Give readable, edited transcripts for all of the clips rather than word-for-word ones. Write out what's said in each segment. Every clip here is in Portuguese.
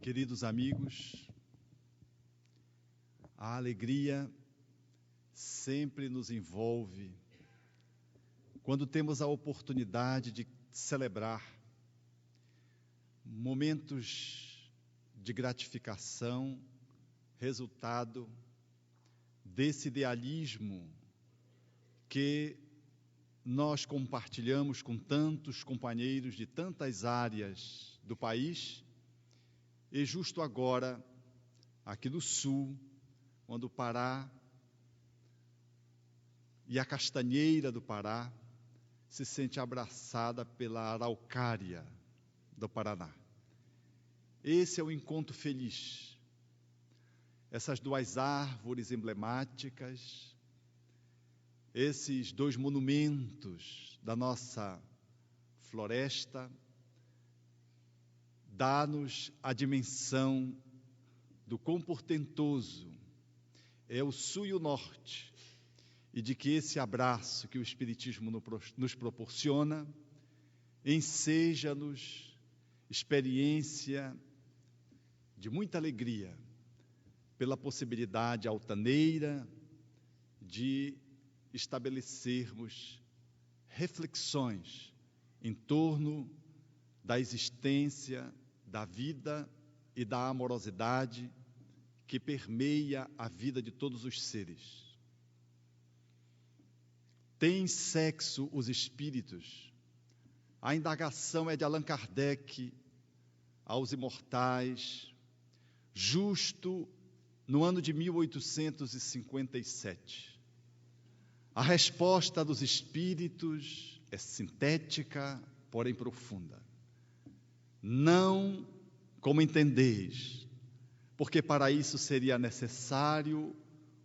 Queridos amigos, a alegria sempre nos envolve quando temos a oportunidade de celebrar momentos de gratificação, resultado desse idealismo que nós compartilhamos com tantos companheiros de tantas áreas do país. E justo agora, aqui no sul, quando o Pará e a castanheira do Pará se sente abraçada pela araucária do Paraná. Esse é o encontro feliz. Essas duas árvores emblemáticas, esses dois monumentos da nossa floresta, dá-nos a dimensão do quão portentoso é o sul e o norte, e de que esse abraço que o Espiritismo nos proporciona enseja-nos experiência de muita alegria, pela possibilidade altaneira de estabelecermos reflexões em torno da existência, da vida e da amorosidade que permeia a vida de todos os seres. Têm sexo os espíritos? A indagação é de Allan Kardec aos imortais, justo no ano de 1857. A resposta dos espíritos é sintética, porém profunda. Não como entendeis, porque para isso seria necessário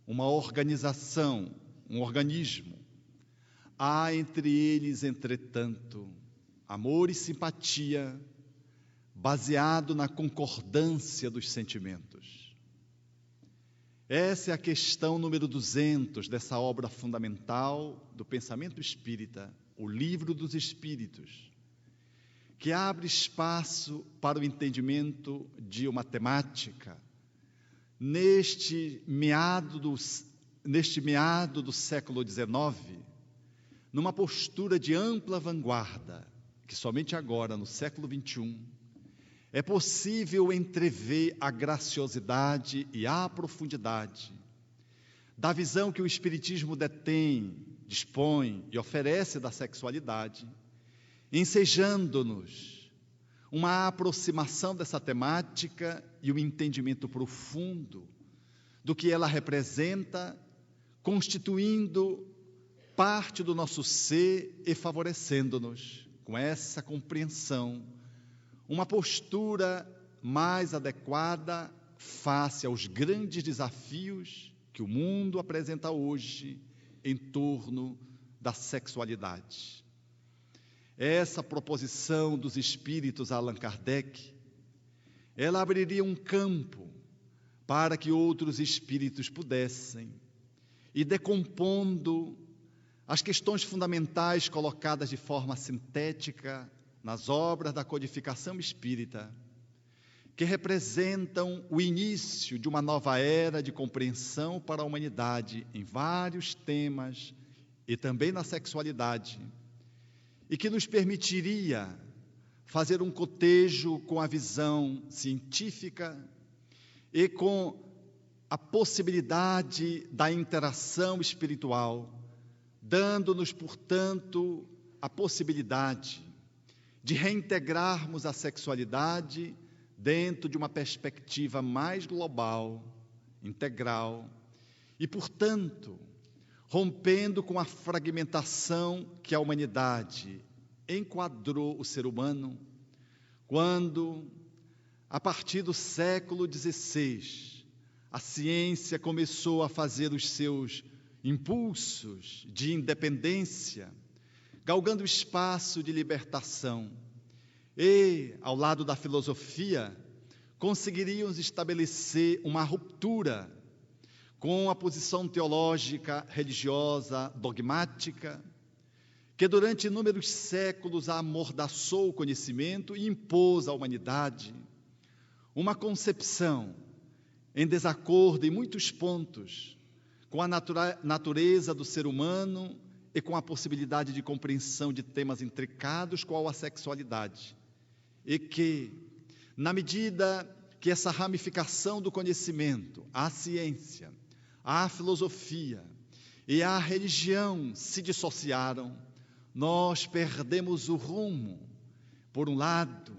uma organização, um organismo. Há entre eles, entretanto, amor e simpatia, baseado na concordância dos sentimentos. Essa é a questão número 200 dessa obra fundamental do pensamento espírita, o Livro dos Espíritos, que abre espaço para o entendimento de uma temática neste meado do século XIX, numa postura de ampla vanguarda, que somente agora, no século XXI, é possível entrever a graciosidade e a profundidade da visão que o Espiritismo detém, dispõe e oferece da sexualidade, ensejando-nos uma aproximação dessa temática e um entendimento profundo do que ela representa, constituindo parte do nosso ser e favorecendo-nos, com essa compreensão, uma postura mais adequada face aos grandes desafios que o mundo apresenta hoje em torno da sexualidade. Essa proposição dos espíritos a Allan Kardec, ela abriria um campo para que outros espíritos pudessem, e decompondo as questões fundamentais colocadas de forma sintética nas obras da codificação espírita, que representam o início de uma nova era de compreensão para a humanidade em vários temas e também na sexualidade, e que nos permitiria fazer um cotejo com a visão científica e com a possibilidade da interação espiritual, dando-nos, portanto, a possibilidade de reintegrarmos a sexualidade dentro de uma perspectiva mais global, integral, e, portanto, rompendo com a fragmentação que a humanidade enquadrou o ser humano, quando, a partir do século XVI, a ciência começou a fazer os seus impulsos de independência, galgando espaço de libertação, e, ao lado da filosofia, conseguiríamos estabelecer uma ruptura com a posição teológica, religiosa, dogmática, que durante inúmeros séculos amordaçou o conhecimento e impôs à humanidade uma concepção em desacordo em muitos pontos com a natureza do ser humano e com a possibilidade de compreensão de temas intricados qual a sexualidade. E que, na medida que essa ramificação do conhecimento, a ciência, a filosofia e a religião se dissociaram, nós perdemos o rumo. Por um lado,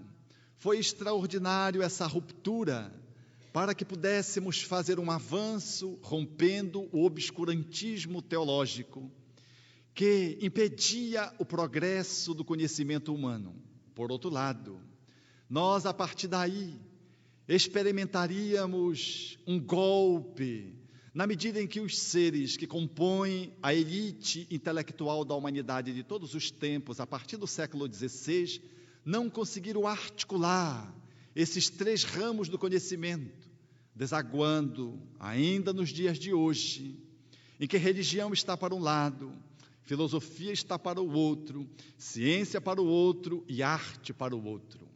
foi extraordinário essa ruptura para que pudéssemos fazer um avanço rompendo o obscurantismo teológico que impedia o progresso do conhecimento humano. Por outro lado, nós, a partir daí, experimentaríamos um golpe, na medida em que os seres que compõem a elite intelectual da humanidade de todos os tempos, a partir do século XVI, não conseguiram articular esses três ramos do conhecimento, desaguando ainda nos dias de hoje, em que religião está para um lado, filosofia está para o outro, ciência para o outro e arte para o outro.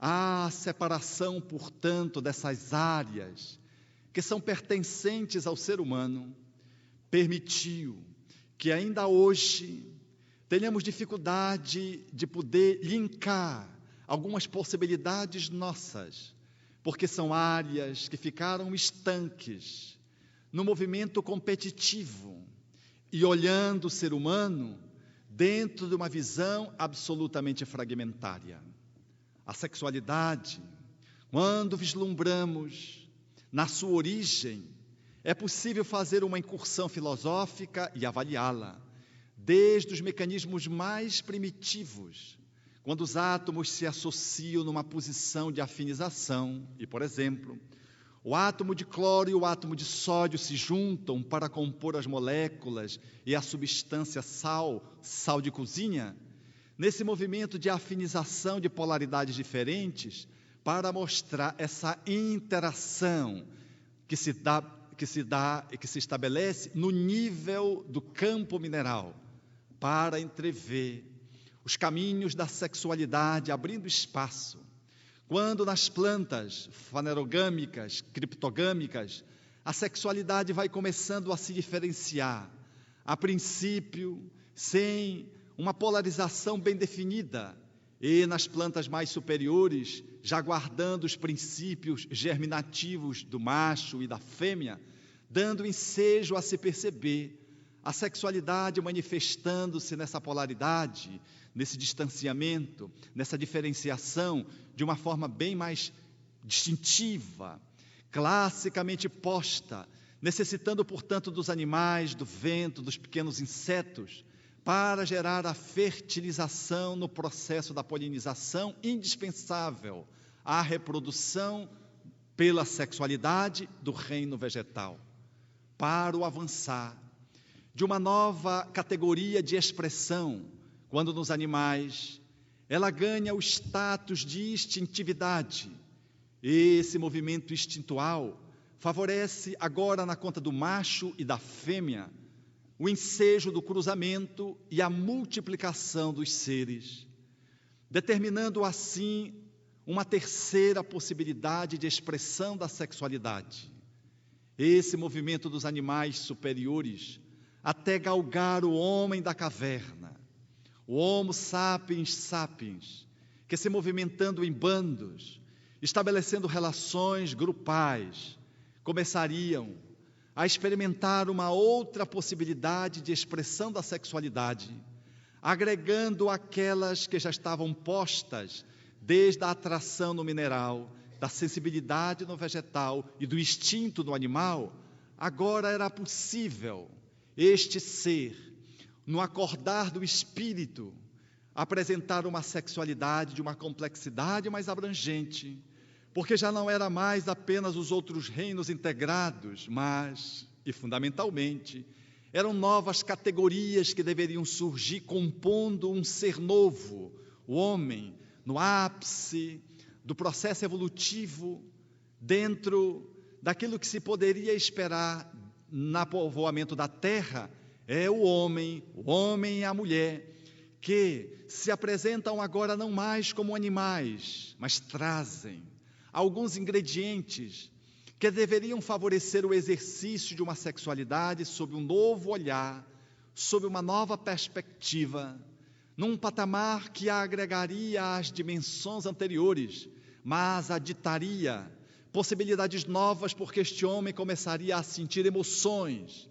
A separação, portanto, dessas áreas que são pertencentes ao ser humano, permitiu que ainda hoje tenhamos dificuldade de poder linkar algumas possibilidades nossas, porque são áreas que ficaram estanques no movimento competitivo e olhando o ser humano dentro de uma visão absolutamente fragmentária. A sexualidade, quando vislumbramos na sua origem, é possível fazer uma incursão filosófica e avaliá-la, desde os mecanismos mais primitivos, quando os átomos se associam numa posição de afinização, e, por exemplo, o átomo de cloro e o átomo de sódio se juntam para compor as moléculas e a substância sal de cozinha, nesse movimento de afinização de polaridades diferentes, para mostrar essa interação que se estabelece no nível do campo mineral, para entrever os caminhos da sexualidade, abrindo espaço. Quando nas plantas fanerogâmicas, criptogâmicas, a sexualidade vai começando a se diferenciar, a princípio, sem uma polarização bem definida, e nas plantas mais superiores, já guardando os princípios germinativos do macho e da fêmea, dando ensejo a se perceber a sexualidade manifestando-se nessa polaridade, nesse distanciamento, nessa diferenciação, de uma forma bem mais distintiva, classicamente posta, necessitando, portanto, dos animais, do vento, dos pequenos insetos, para gerar a fertilização no processo da polinização, indispensável à reprodução pela sexualidade do reino vegetal, para o avançar de uma nova categoria de expressão, quando nos animais ela ganha o status de instintividade. Esse movimento instintual favorece agora na conta do macho e da fêmea o ensejo do cruzamento e a multiplicação dos seres, determinando assim uma terceira possibilidade de expressão da sexualidade. Esse movimento dos animais superiores até galgar o homem da caverna, o Homo sapiens sapiens, que se movimentando em bandos, estabelecendo relações grupais, começariam a experimentar uma outra possibilidade de expressão da sexualidade, agregando aquelas que já estavam postas desde a atração no mineral, da sensibilidade no vegetal e do instinto no animal. Agora era possível este ser, no acordar do espírito, apresentar uma sexualidade de uma complexidade mais abrangente, porque já não era mais apenas os outros reinos integrados, mas, e fundamentalmente, eram novas categorias que deveriam surgir compondo um ser novo, o homem, no ápice do processo evolutivo, dentro daquilo que se poderia esperar no povoamento da terra, é o homem e a mulher, que se apresentam agora não mais como animais, mas trazem alguns ingredientes que deveriam favorecer o exercício de uma sexualidade sob um novo olhar, sob uma nova perspectiva, num patamar que a agregaria às dimensões anteriores, mas aditaria possibilidades novas, porque este homem começaria a sentir emoções,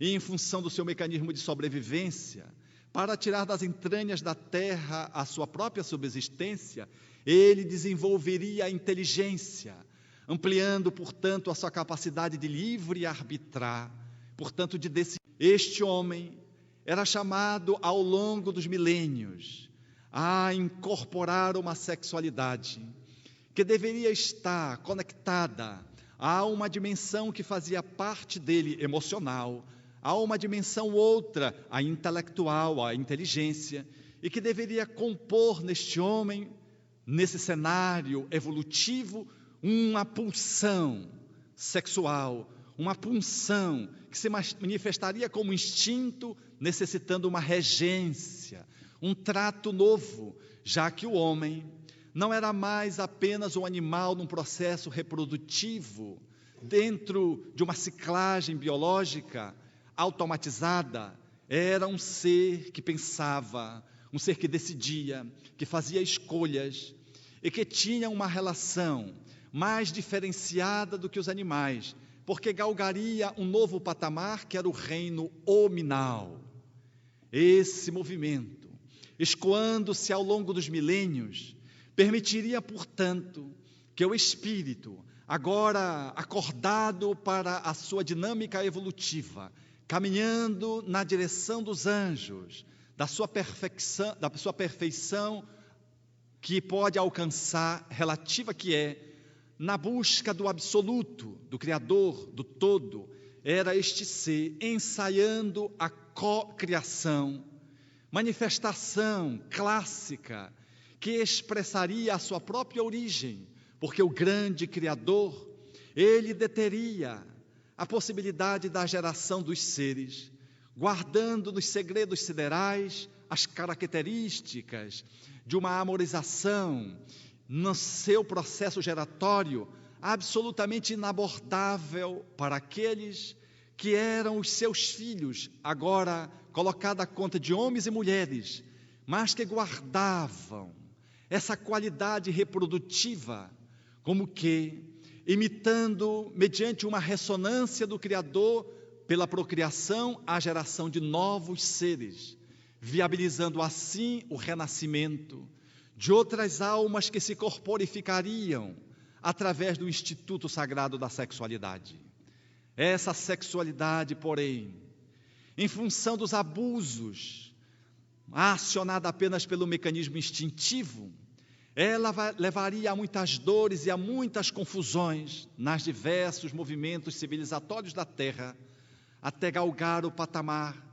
e em função do seu mecanismo de sobrevivência, para tirar das entranhas da terra a sua própria subsistência, ele desenvolveria a inteligência, ampliando, portanto, a sua capacidade de livre arbitrar, portanto, de decidir. Este homem era chamado ao longo dos milênios a incorporar uma sexualidade que deveria estar conectada a uma dimensão que fazia parte dele emocional, a uma dimensão outra, a intelectual, a inteligência, e que deveria compor neste homem, nesse cenário evolutivo, uma pulsão sexual, uma pulsão que se manifestaria como instinto, necessitando uma regência, um trato novo, já que o homem não era mais apenas um animal num processo reprodutivo, dentro de uma ciclagem biológica automatizada, era um ser que pensava, um ser que decidia, que fazia escolhas e que tinha uma relação mais diferenciada do que os animais, porque galgaria um novo patamar que era o reino hominal. Esse movimento, escoando-se ao longo dos milênios, permitiria, portanto, que o espírito, agora acordado para a sua dinâmica evolutiva, caminhando na direção dos anjos, da sua perfeição que pode alcançar, relativa que é, na busca do absoluto, do Criador, do todo, era este ser ensaiando a cocriação, manifestação clássica que expressaria a sua própria origem, porque o grande Criador, ele deteria a possibilidade da geração dos seres, guardando nos segredos siderais as características de uma amorização no seu processo geratório absolutamente inabordável para aqueles que eram os seus filhos, agora colocado à conta de homens e mulheres, mas que guardavam essa qualidade reprodutiva, como que, imitando, mediante uma ressonância do Criador, pela procriação, a geração de novos seres, viabilizando assim o renascimento de outras almas que se corporificariam através do Instituto Sagrado da Sexualidade. Essa sexualidade, porém, em função dos abusos, acionada apenas pelo mecanismo instintivo, ela levaria a muitas dores e a muitas confusões nas diversos movimentos civilizatórios da Terra, até galgar o patamar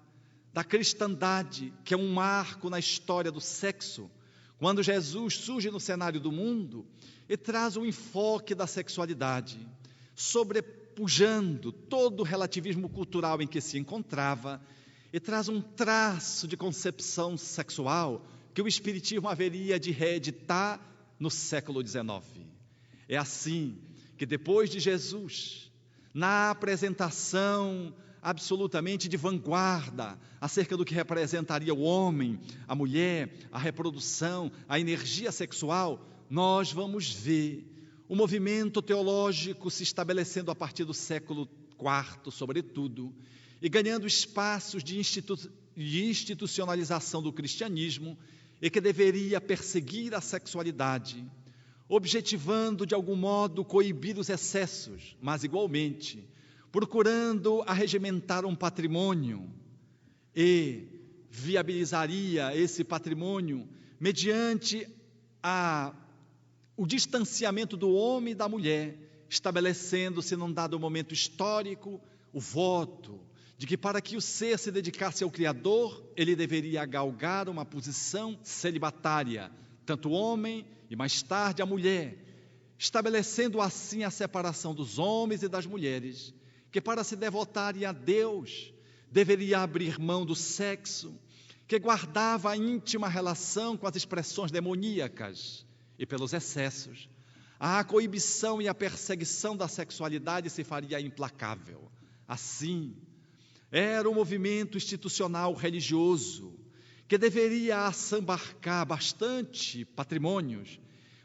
da cristandade, que é um marco na história do sexo, quando Jesus surge no cenário do mundo e traz o enfoque da sexualidade, sobrepujando todo o relativismo cultural em que se encontrava, e traz um traço de concepção sexual que o Espiritismo haveria de reeditar no século XIX. É assim que depois de Jesus, na apresentação absolutamente de vanguarda acerca do que representaria o homem, a mulher, a reprodução, a energia sexual, nós vamos ver o movimento teológico se estabelecendo a partir do século IV, sobretudo, e ganhando espaços de institucionalização do cristianismo, e que deveria perseguir a sexualidade, objetivando de algum modo coibir os excessos, mas igualmente procurando arregimentar um patrimônio, e viabilizaria esse patrimônio mediante o distanciamento do homem e da mulher, estabelecendo-se num dado momento histórico o voto de que para que o ser se dedicasse ao Criador, ele deveria galgar uma posição celibatária, tanto o homem e mais tarde a mulher, estabelecendo assim a separação dos homens e das mulheres, que para se devotarem a Deus, deveria abrir mão do sexo, que guardava a íntima relação com as expressões demoníacas e pelos excessos, a coibição e a perseguição da sexualidade se faria implacável. Assim, era um movimento institucional religioso que deveria assambarcar bastante patrimônios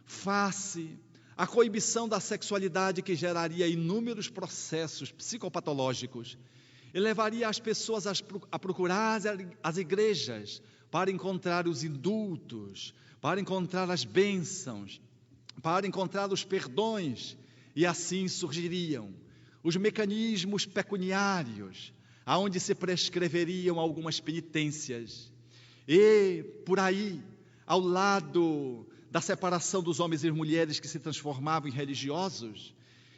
face à coibição da sexualidade que geraria inúmeros processos psicopatológicos e levaria as pessoas a procurar as igrejas para encontrar os indultos, para encontrar as bênçãos, para encontrar os perdões, e assim surgiriam os mecanismos pecuniários, aonde se prescreveriam algumas penitências. E por aí, ao lado da separação dos homens e mulheres que se transformavam em religiosos,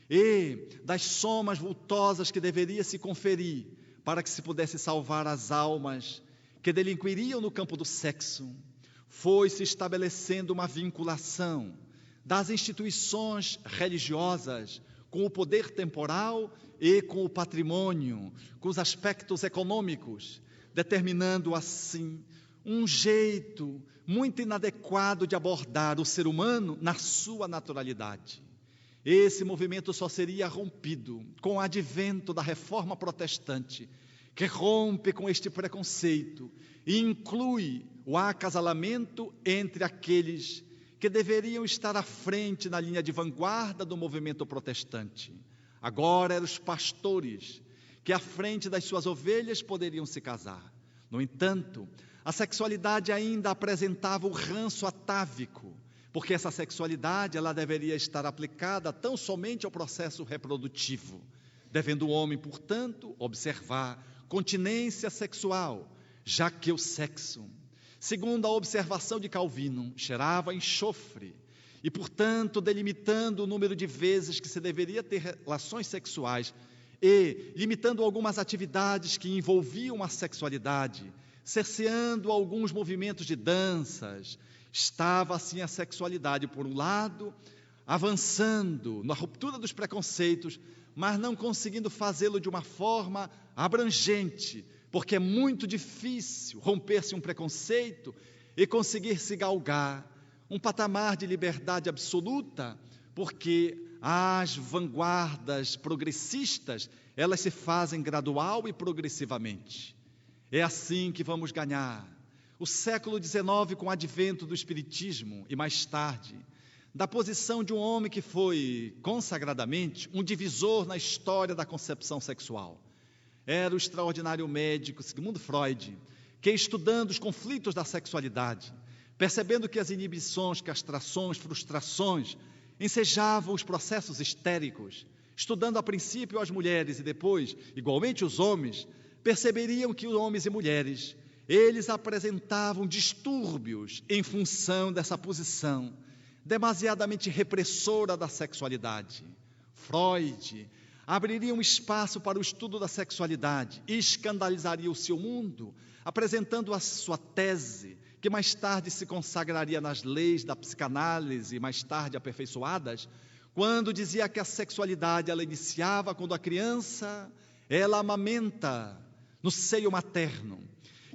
e das somas vultosas que deveria se conferir para que se pudesse salvar as almas que delinquiriam no campo do sexo, foi se estabelecendo uma vinculação das instituições religiosas com o poder temporal e com o patrimônio, com os aspectos econômicos, determinando assim um jeito muito inadequado de abordar o ser humano na sua naturalidade. Esse movimento só seria rompido com o advento da Reforma Protestante, que rompe com este preconceito e inclui o acasalamento entre aqueles que deveriam estar à frente na linha de vanguarda do movimento protestante. Agora eram os pastores que à frente das suas ovelhas poderiam se casar. No entanto, a sexualidade ainda apresentava o ranço atávico, porque essa sexualidade ela deveria estar aplicada tão somente ao processo reprodutivo, devendo o homem, portanto, observar continência sexual, já que o sexo, segundo a observação de Calvino, cheirava a enxofre e, portanto, delimitando o número de vezes que se deveria ter relações sexuais e limitando algumas atividades que envolviam a sexualidade, cerceando alguns movimentos de danças, estava assim a sexualidade, por um lado, avançando na ruptura dos preconceitos, mas não conseguindo fazê-lo de uma forma abrangente, porque é muito difícil romper-se um preconceito e conseguir se galgar um patamar de liberdade absoluta, porque as vanguardas progressistas, elas se fazem gradual e progressivamente. É assim que vamos ganhar o século XIX com o advento do Espiritismo e mais tarde, da posição de um homem que foi consagradamente um divisor na história da concepção sexual. Era o extraordinário médico Sigmund Freud, que estudando os conflitos da sexualidade, percebendo que as inibições, castrações, frustrações ensejavam os processos histéricos, estudando a princípio as mulheres e depois, igualmente os homens, perceberiam que os homens e mulheres, eles apresentavam distúrbios em função dessa posição demasiadamente repressora da sexualidade. Freud abriria um espaço para o estudo da sexualidade e escandalizaria o seu mundo, apresentando a sua tese, que mais tarde se consagraria nas leis da psicanálise, mais tarde aperfeiçoadas, quando dizia que a sexualidade ela iniciava quando a criança ela amamenta no seio materno,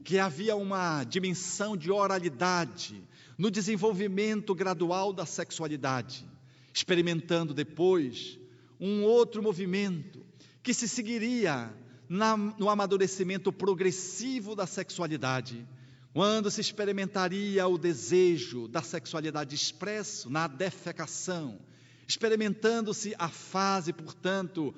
que havia uma dimensão de oralidade no desenvolvimento gradual da sexualidade, experimentando depois um outro movimento que se seguiria no amadurecimento progressivo da sexualidade, quando se experimentaria o desejo da sexualidade expresso na defecação, experimentando-se a fase, portanto,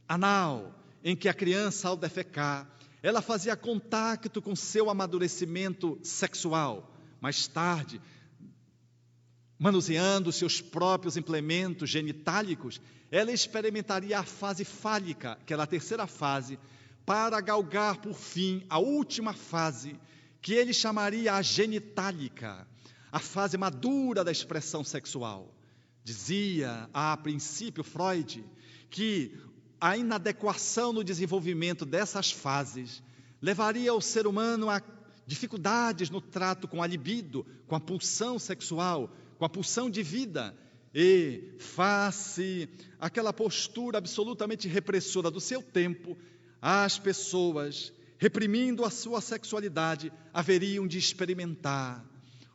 anal, em que a criança, ao defecar, ela fazia contato com seu amadurecimento sexual. Mais tarde, manuseando seus próprios implementos genitálicos, ela experimentaria a fase fálica, que era a terceira fase, para galgar, por fim, a última fase, que ele chamaria a genitálica, a fase madura da expressão sexual. Dizia, a princípio, Freud, que a inadequação no desenvolvimento dessas fases levaria o ser humano a dificuldades no trato com a libido, com a pulsão sexual, com a pulsão de vida, e face àquela postura absolutamente repressora do seu tempo, as pessoas, reprimindo a sua sexualidade, haveriam de experimentar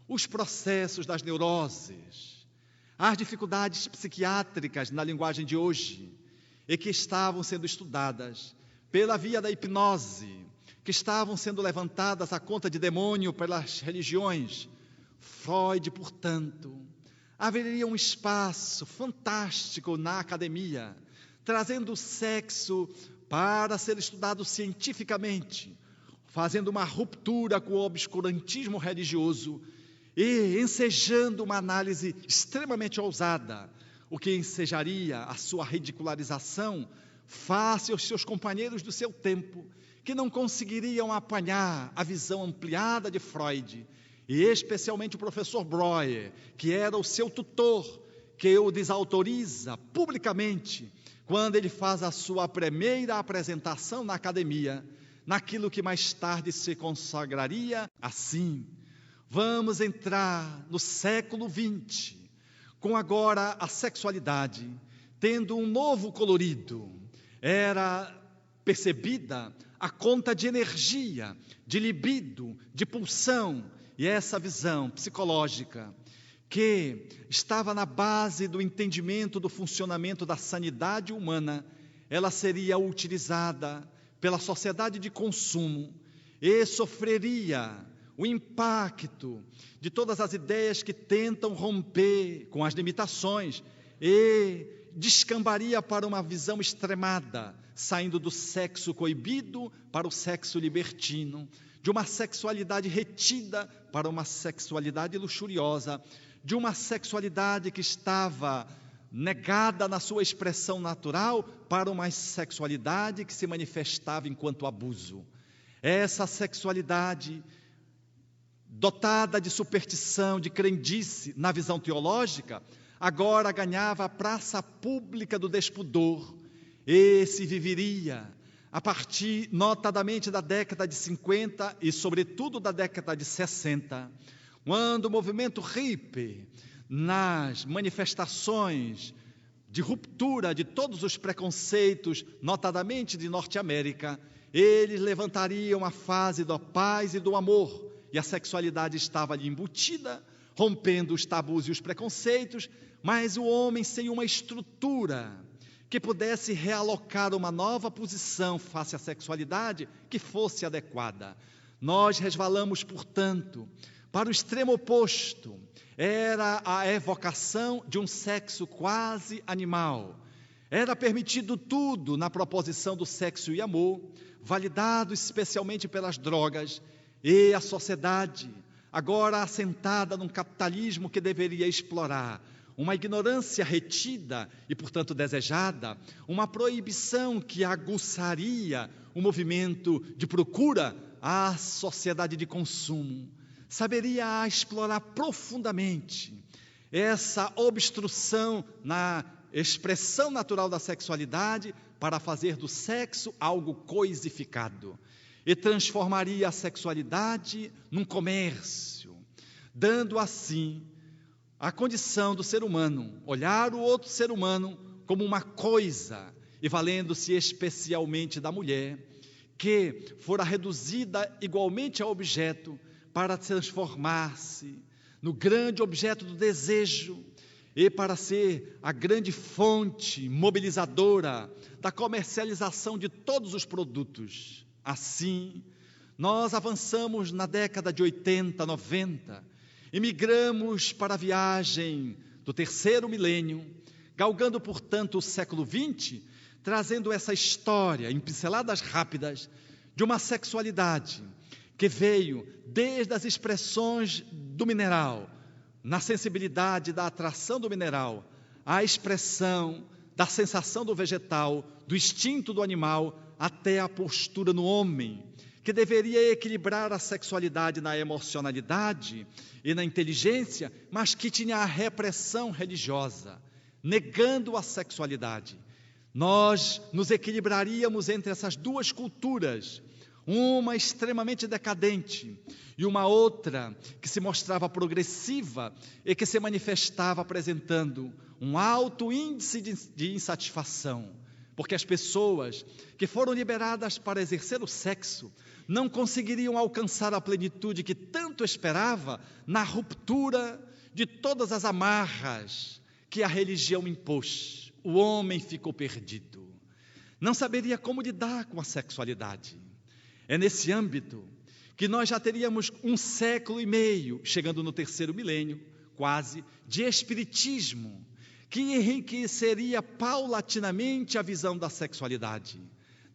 os processos das neuroses, as dificuldades psiquiátricas na linguagem de hoje, e que estavam sendo estudadas pela via da hipnose, que estavam sendo levantadas à conta de demônio pelas religiões. Freud, portanto, haveria um espaço fantástico na academia, trazendo o sexo para ser estudado cientificamente, fazendo uma ruptura com o obscurantismo religioso e ensejando uma análise extremamente ousada, o que ensejaria a sua ridicularização face aos seus companheiros do seu tempo, que não conseguiriam apanhar a visão ampliada de Freud, e especialmente o professor Breuer, que era o seu tutor, que o desautoriza publicamente, quando ele faz a sua primeira apresentação na academia, naquilo que mais tarde se consagraria assim. Vamos entrar no século XX, com agora a sexualidade tendo um novo colorido. Era percebida a conta de energia, de libido, de pulsão, e essa visão psicológica que estava na base do entendimento do funcionamento da sanidade humana, ela seria utilizada pela sociedade de consumo e sofreria o impacto de todas as ideias que tentam romper com as limitações e descambaria para uma visão extremada, saindo do sexo coibido para o sexo libertino, de uma sexualidade retida para uma sexualidade luxuriosa, de uma sexualidade que estava negada na sua expressão natural para uma sexualidade que se manifestava enquanto abuso. Essa sexualidade dotada de superstição, de crendice na visão teológica, agora ganhava a praça pública do despudor e se viveria a partir, notadamente, da década de 50 e, sobretudo, da década de 60, quando o movimento hippie, nas manifestações de ruptura de todos os preconceitos, notadamente de Norte-América, eles levantariam a fase da paz e do amor, e a sexualidade estava ali embutida, rompendo os tabus e os preconceitos, mas o homem sem uma estrutura que pudesse realocar uma nova posição face à sexualidade que fosse adequada. Nós resvalamos, portanto, para o extremo oposto. Era a evocação de um sexo quase animal. Era permitido tudo na proposição do sexo e amor, validado especialmente pelas drogas, e a sociedade, agora assentada num capitalismo que deveria explorar uma ignorância retida e, portanto, desejada, uma proibição que aguçaria o movimento de procura à sociedade de consumo, saberia explorar profundamente essa obstrução na expressão natural da sexualidade para fazer do sexo algo coisificado e transformaria a sexualidade num comércio, dando assim a condição do ser humano olhar o outro ser humano como uma coisa e valendo-se especialmente da mulher, que fora reduzida igualmente a objeto para transformar-se no grande objeto do desejo e para ser a grande fonte mobilizadora da comercialização de todos os produtos. Assim, nós avançamos na década de 80, 90, e migramos para a viagem do terceiro milênio, galgando, portanto, o século XX, trazendo essa história em pinceladas rápidas de uma sexualidade que veio desde as expressões do mineral, na sensibilidade da atração do mineral, à expressão da sensação do vegetal, do instinto do animal, até a postura no homem, que deveria equilibrar a sexualidade na emocionalidade e na inteligência, mas que tinha a repressão religiosa, negando a sexualidade. Nós nos equilibraríamos entre essas duas culturas, uma extremamente decadente e uma outra que se mostrava progressiva e que se manifestava apresentando um alto índice de insatisfação, porque as pessoas que foram liberadas para exercer o sexo não conseguiriam alcançar a plenitude que tanto esperava na ruptura de todas as amarras, que a religião impôs, o homem ficou perdido. Não saberia como lidar com a sexualidade. É nesse âmbito que nós já teríamos 1 século e meio, chegando no 3º milênio, quase, de espiritismo, que enriqueceria paulatinamente a visão da sexualidade.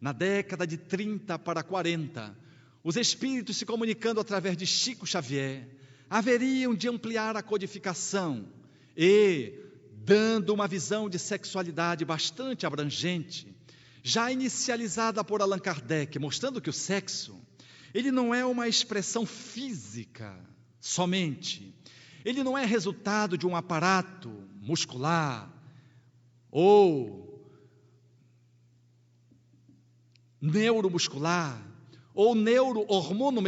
Na década de 30 para 40, os espíritos se comunicando através de Chico Xavier, haveriam de ampliar a codificação e, dando uma visão de sexualidade bastante abrangente, já inicializada por Allan Kardec, mostrando que o sexo, ele não é uma expressão física somente, ele não é resultado de um aparato muscular ou neuromuscular ou neurohormônio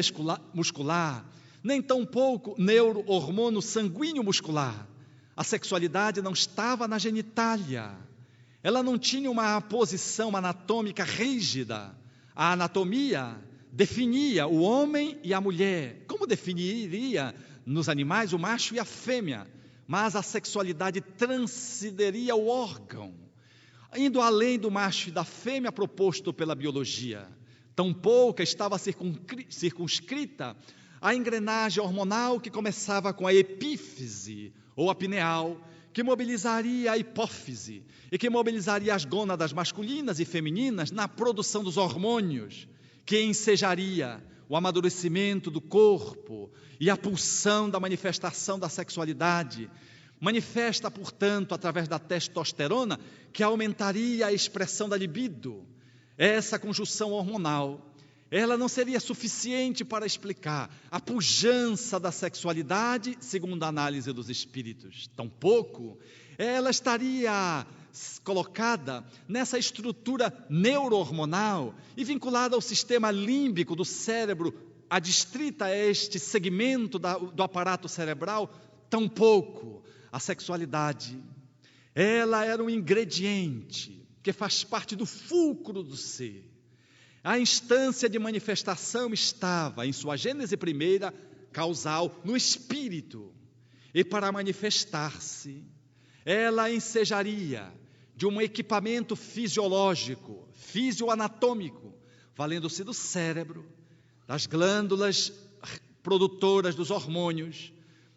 muscular, nem tampouco neurohormônio sanguíneo muscular. A sexualidade não estava na genitália, ela não tinha uma posição anatômica rígida. A anatomia definia o homem e a mulher, como definiria nos animais o macho e a fêmea, mas a sexualidade transcenderia o órgão, indo além do macho e da fêmea proposto pela biologia. Tampouco estava circunscrita a engrenagem hormonal que começava com a epífise ou a pineal, que mobilizaria a hipófise e que mobilizaria as gônadas masculinas e femininas na produção dos hormônios, que ensejaria o amadurecimento do corpo e a pulsão da manifestação da sexualidade. Manifesta, portanto, através da testosterona, que aumentaria a expressão da libido. Essa conjunção hormonal, ela não seria suficiente para explicar a pujança da sexualidade, segundo a análise dos espíritos. Tampouco ela estaria colocada nessa estrutura neurohormonal e vinculada ao sistema límbico do cérebro, adstrita a este segmento do aparato cerebral. Tampouco a sexualidade, ela era um ingrediente que faz parte do fulcro do ser. A instância de manifestação estava em sua gênese primeira, causal, no espírito. E para manifestar-se, ela ensejaria de um equipamento fisiológico, fisioanatômico, valendo-se do cérebro, das glândulas produtoras dos hormônios,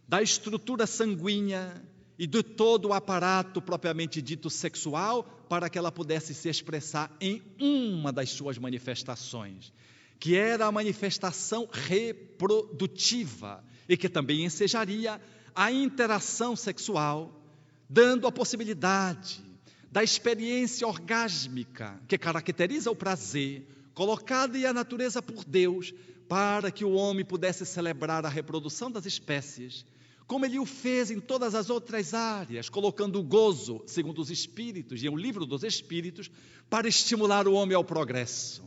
da estrutura sanguínea e de todo o aparato propriamente dito sexual, para que ela pudesse se expressar em uma das suas manifestações, que era a manifestação reprodutiva e que também ensejaria a interação sexual, dando a possibilidade da experiência orgásmica que caracteriza o prazer, colocada em a natureza por Deus, para que o homem pudesse celebrar a reprodução das espécies, como ele o fez em todas as outras áreas, colocando o gozo, segundo os Espíritos, e o livro dos Espíritos, para estimular o homem ao progresso.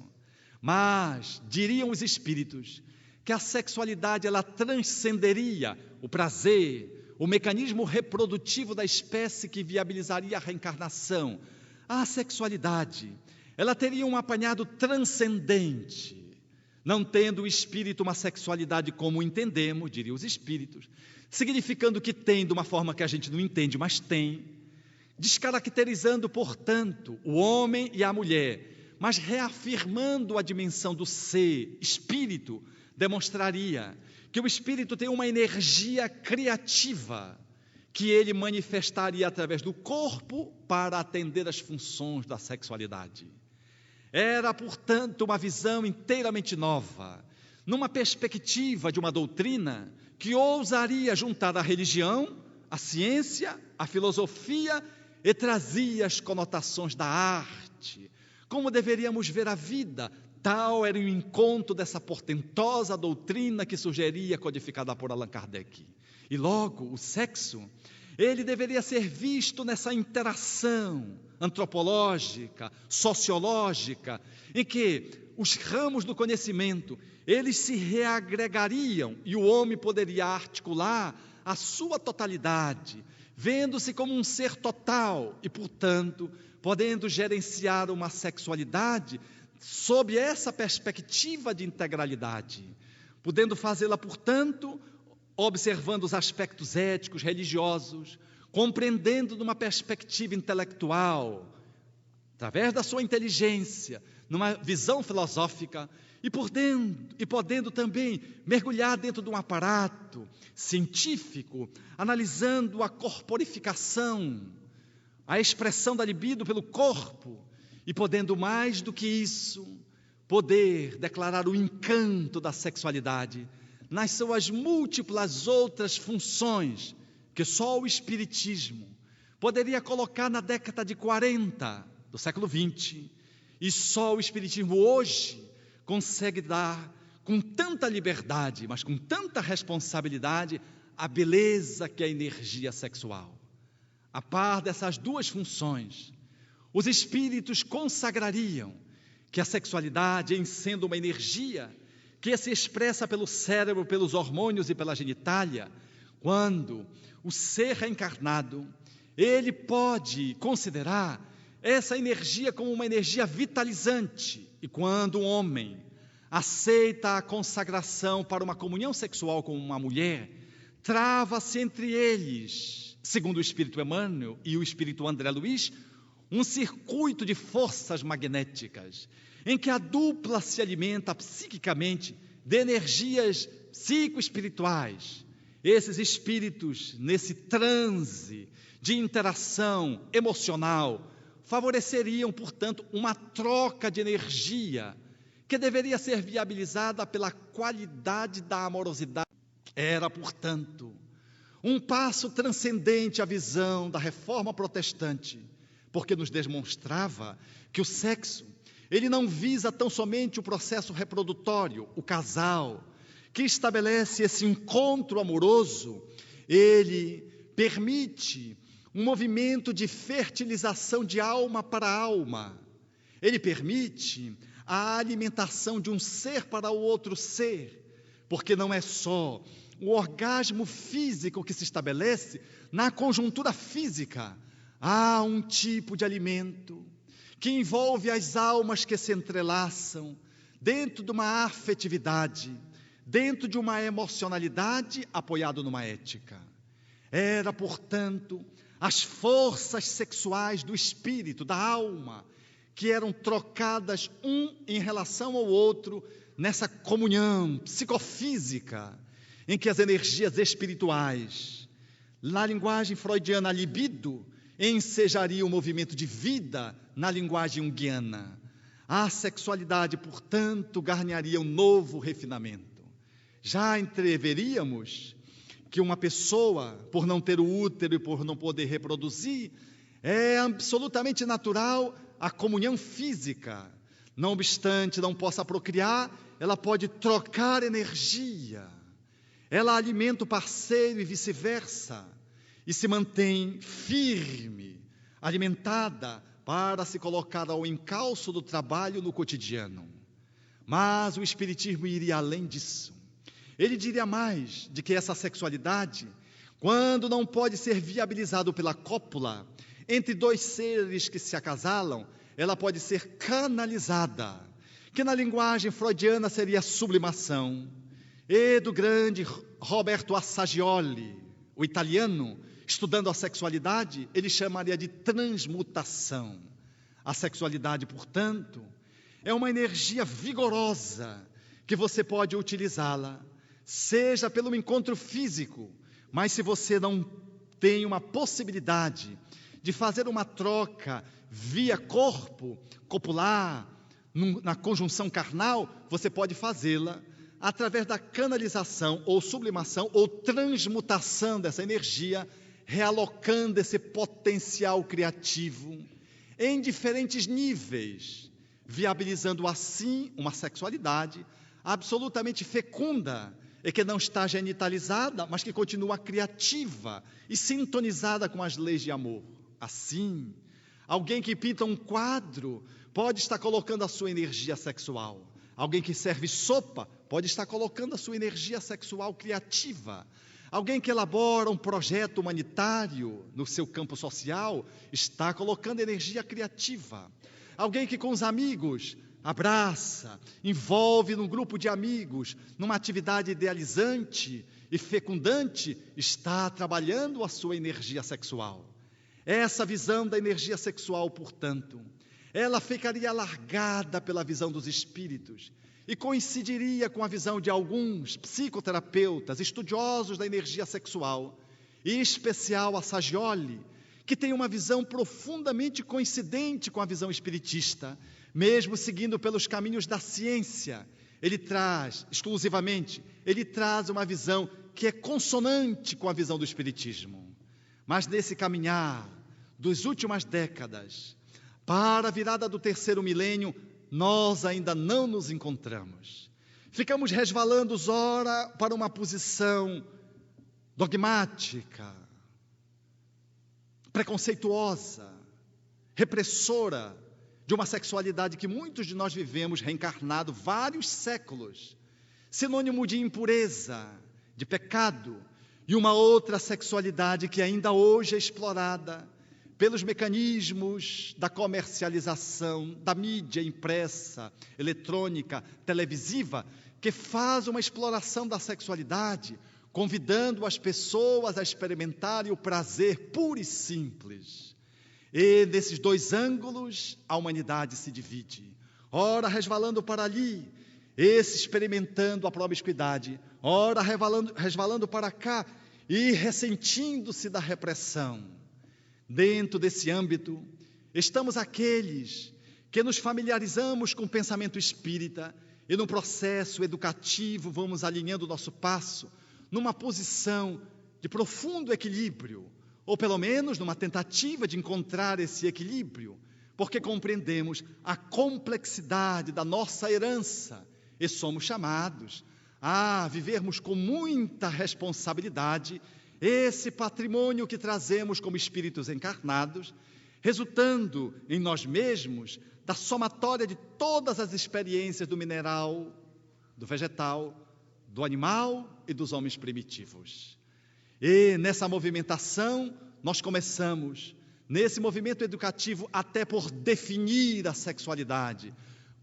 Mas, diriam os Espíritos, que a sexualidade ela transcenderia o prazer, o mecanismo reprodutivo da espécie que viabilizaria a reencarnação. A sexualidade, ela teria um apanhado transcendente, não tendo o espírito uma sexualidade como entendemos, diriam os Espíritos, significando que tem de uma forma que a gente não entende, mas tem, descaracterizando, portanto, o homem e a mulher, mas reafirmando a dimensão do ser, espírito, demonstraria que o espírito tem uma energia criativa, que ele manifestaria através do corpo para atender às funções da sexualidade. Era, portanto, uma visão inteiramente nova, numa perspectiva de uma doutrina que ousaria juntar a religião, a ciência, a filosofia e trazia as conotações da arte. Como deveríamos ver a vida? Tal era o encontro dessa portentosa doutrina que sugeria, codificada por Allan Kardec. E logo, o sexo, ele deveria ser visto nessa interação antropológica, sociológica, em que os ramos do conhecimento, eles se reagregariam e o homem poderia articular a sua totalidade, vendo-se como um ser total e, portanto, podendo gerenciar uma sexualidade sob essa perspectiva de integralidade, podendo fazê-la, portanto, observando os aspectos éticos, religiosos, compreendendo numa perspectiva intelectual, através da sua inteligência, numa visão filosófica, e podendo também mergulhar dentro de um aparato científico, analisando a corporificação, a expressão da libido pelo corpo, e podendo mais do que isso, poder declarar o encanto da sexualidade nas suas múltiplas outras funções, que só o Espiritismo poderia colocar na década de 40 do século XX, e só o Espiritismo hoje consegue dar com tanta liberdade, mas com tanta responsabilidade, a beleza que é a energia sexual. A par dessas duas funções, os espíritos consagrariam que a sexualidade, em sendo uma energia que se expressa pelo cérebro, pelos hormônios e pela genitália, quando o ser reencarnado, ele pode considerar essa energia como uma energia vitalizante. E quando um homem aceita a consagração para uma comunhão sexual com uma mulher, trava-se entre eles, segundo o Espírito Emmanuel e o Espírito André Luiz, um circuito de forças magnéticas, em que a dupla se alimenta psiquicamente de energias psicoespirituais. Esses espíritos, nesse transe de interação emocional, favoreceriam, portanto, uma troca de energia que deveria ser viabilizada pela qualidade da amorosidade. Era, portanto, um passo transcendente à visão da reforma protestante, porque nos demonstrava que o sexo, ele não visa tão somente o processo reprodutório, o casal, que estabelece esse encontro amoroso, ele permite um movimento de fertilização de alma para alma, ele permite a alimentação de um ser para o outro ser, porque não é só o orgasmo físico que se estabelece na conjuntura física, há um tipo de alimento que envolve as almas que se entrelaçam dentro de uma afetividade, dentro de uma emocionalidade apoiada numa ética. Era, portanto, as forças sexuais do espírito, da alma, que eram trocadas um em relação ao outro nessa comunhão psicofísica, em que as energias espirituais, na linguagem freudiana, a libido, ensejaria o movimento de vida na linguagem junguiana. A sexualidade, portanto, ganharia um novo refinamento. Já entreveríamos que uma pessoa, por não ter o útero e por não poder reproduzir, é absolutamente natural a comunhão física. Não obstante não possa procriar, ela pode trocar energia. Ela alimenta o parceiro e vice-versa, e se mantém firme, alimentada, para se colocar ao encalço do trabalho no cotidiano. Mas o Espiritismo iria além disso. Ele diria mais de que essa sexualidade, quando não pode ser viabilizado pela cópula, entre dois seres que se acasalam, ela pode ser canalizada, que na linguagem freudiana seria sublimação. E do grande Roberto Assagioli, o italiano, estudando a sexualidade, ele chamaria de transmutação. A sexualidade, portanto, é uma energia vigorosa que você pode utilizá-la, seja pelo encontro físico, mas se você não tem uma possibilidade de fazer uma troca via corpo, copular, na conjunção carnal, você pode fazê-la através da canalização ou sublimação ou transmutação dessa energia, realocando esse potencial criativo em diferentes níveis, viabilizando assim uma sexualidade absolutamente fecunda e que não está genitalizada, mas que continua criativa e sintonizada com as leis de amor. Assim, alguém que pinta um quadro pode estar colocando a sua energia sexual. Alguém que serve sopa pode estar colocando a sua energia sexual criativa. Alguém que elabora um projeto humanitário no seu campo social está colocando energia criativa. Alguém que com os amigos abraça, envolve num grupo de amigos, numa atividade idealizante e fecundante, está trabalhando a sua energia sexual. Essa visão da energia sexual, portanto, ela ficaria alargada pela visão dos espíritos e coincidiria com a visão de alguns psicoterapeutas, estudiosos da energia sexual, e em especial a Sagioli, que tem uma visão profundamente coincidente com a visão espiritista, mesmo seguindo pelos caminhos da ciência. Ele traz uma visão que é consonante com a visão do espiritismo. Mas nesse caminhar das últimas décadas, para a virada do 3º milênio, nós ainda não nos encontramos. Ficamos resvalando ora para uma posição dogmática, preconceituosa, repressora, de uma sexualidade que muitos de nós vivemos reencarnado vários séculos, sinônimo de impureza, de pecado, e uma outra sexualidade que ainda hoje é explorada pelos mecanismos da comercialização, da mídia impressa, eletrônica, televisiva, que faz uma exploração da sexualidade, convidando as pessoas a experimentarem o prazer puro e simples. E nesses dois ângulos, a humanidade se divide. Ora resvalando para ali, esse experimentando a promiscuidade, ora resvalando para cá e ressentindo-se da repressão. Dentro desse âmbito, estamos aqueles que nos familiarizamos com o pensamento espírita e no processo educativo vamos alinhando o nosso passo numa posição de profundo equilíbrio, ou pelo menos numa tentativa de encontrar esse equilíbrio, porque compreendemos a complexidade da nossa herança e somos chamados a vivermos com muita responsabilidade esse patrimônio que trazemos como espíritos encarnados, resultando em nós mesmos da somatória de todas as experiências do mineral, do vegetal, do animal e dos homens primitivos. E nessa movimentação, nós começamos, nesse movimento educativo, até por definir a sexualidade,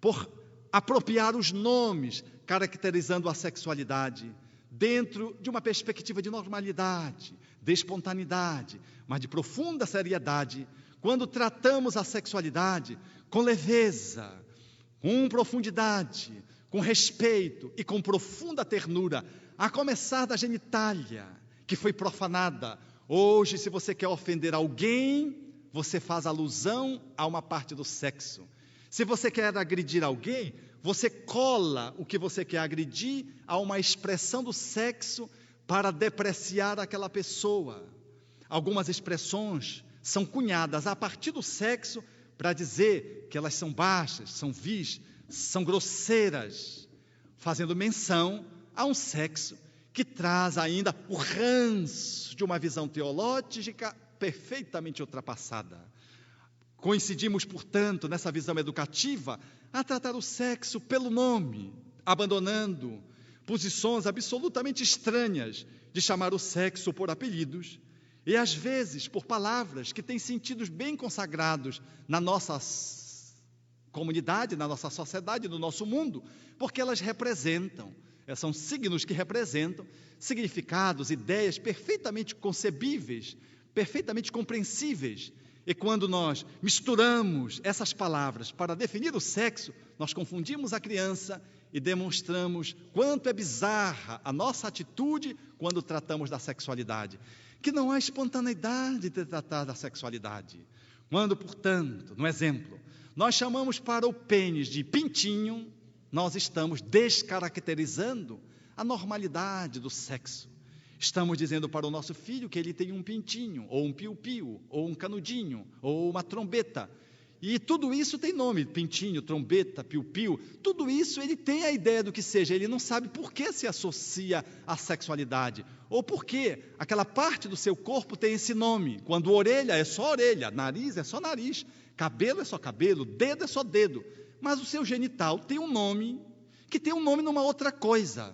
por apropriar os nomes caracterizando a sexualidade, dentro de uma perspectiva de normalidade, de espontaneidade, mas de profunda seriedade, quando tratamos a sexualidade com leveza, com profundidade, com respeito e com profunda ternura, a começar da genitália, que foi profanada. Hoje, se você quer ofender alguém, você faz alusão a uma parte do sexo. Se você quer agredir alguém, você cola o que você quer agredir a uma expressão do sexo para depreciar aquela pessoa. Algumas expressões são cunhadas a partir do sexo para dizer que elas são baixas, são vis, são grosseiras, fazendo menção a um sexo que traz ainda o ranço de uma visão teológica perfeitamente ultrapassada. Coincidimos, portanto, nessa visão educativa, a tratar o sexo pelo nome, abandonando posições absolutamente estranhas de chamar o sexo por apelidos e, às vezes, por palavras que têm sentidos bem consagrados na nossa comunidade, na nossa sociedade, no nosso mundo, porque elas representam, são signos que representam significados, ideias perfeitamente concebíveis, perfeitamente compreensíveis. E quando nós misturamos essas palavras para definir o sexo, nós confundimos a criança e demonstramos quanto é bizarra a nossa atitude quando tratamos da sexualidade. Que não há espontaneidade de tratar da sexualidade. Quando, portanto, no exemplo, nós chamamos para o pênis de pintinho, nós estamos descaracterizando a normalidade do sexo. Estamos dizendo para o nosso filho que ele tem um pintinho, ou um piu-piu, ou um canudinho, ou uma trombeta. E tudo isso tem nome, pintinho, trombeta, piu-piu. Tudo isso ele tem a ideia do que seja, ele não sabe por que se associa à sexualidade. Ou por que aquela parte do seu corpo tem esse nome. Quando orelha é só orelha, nariz é só nariz, cabelo é só cabelo, dedo é só dedo. Mas o seu genital tem um nome, que tem um nome numa outra coisa.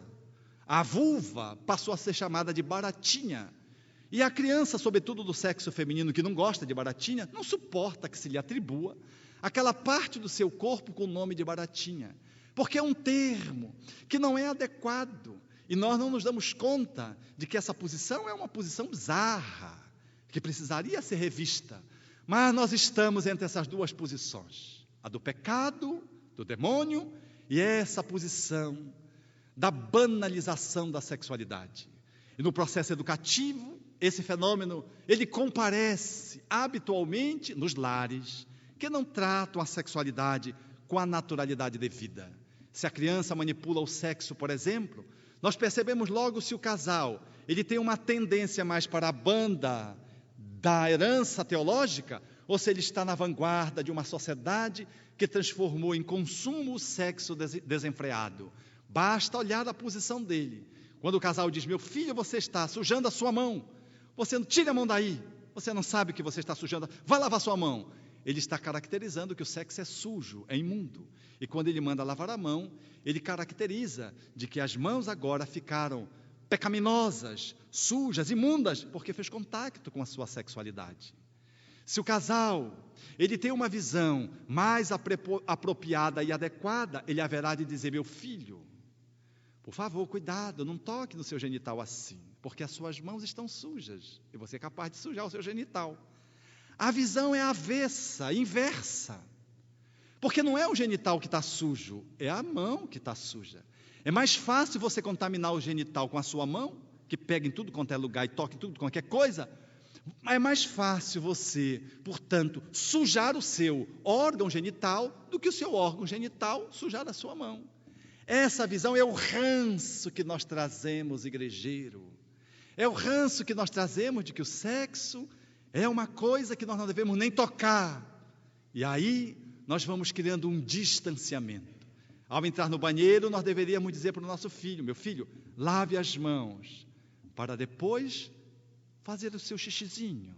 A vulva passou a ser chamada de baratinha. E a criança, sobretudo do sexo feminino, que não gosta de baratinha, não suporta que se lhe atribua aquela parte do seu corpo com o nome de baratinha, porque é um termo que não é adequado, e nós não nos damos conta de que essa posição é uma posição bizarra, que precisaria ser revista, mas nós estamos entre essas duas posições, a do pecado, do demônio, e essa posição da banalização da sexualidade. E no processo educativo, esse fenômeno, ele comparece habitualmente nos lares, que não tratam a sexualidade com a naturalidade devida. Se a criança manipula o sexo, por exemplo, nós percebemos logo se o casal ele tem uma tendência mais para a banda da herança teológica, ou se ele está na vanguarda de uma sociedade que transformou em consumo o sexo desenfreado. Basta olhar a posição dele. Quando o casal diz, meu filho, você está sujando a sua mão, você não tira a mão daí, você não sabe que você está sujando, vai lavar sua mão. Ele está caracterizando que o sexo é sujo, é imundo. E quando ele manda lavar a mão, ele caracteriza de que as mãos agora ficaram pecaminosas, sujas, imundas, porque fez contato com a sua sexualidade. Se o casal ele tem uma visão mais apropriada e adequada, ele haverá de dizer, meu filho, por favor, cuidado, não toque no seu genital assim, porque as suas mãos estão sujas, e você é capaz de sujar o seu genital. A visão é avessa, inversa, porque não é o genital que está sujo, é a mão que está suja. É mais fácil você contaminar o genital com a sua mão, que pega em tudo quanto é lugar e toca em tudo qualquer coisa. É mais fácil você, portanto, sujar o seu órgão genital do que o seu órgão genital sujar a sua mão. Essa visão é o ranço que nós trazemos, igrejeiro. É o ranço que nós trazemos de que o sexo é uma coisa que nós não devemos nem tocar. E aí nós vamos criando um distanciamento. Ao entrar no banheiro, nós deveríamos dizer para o nosso filho, meu filho, lave as mãos, para depois fazer o seu xixizinho.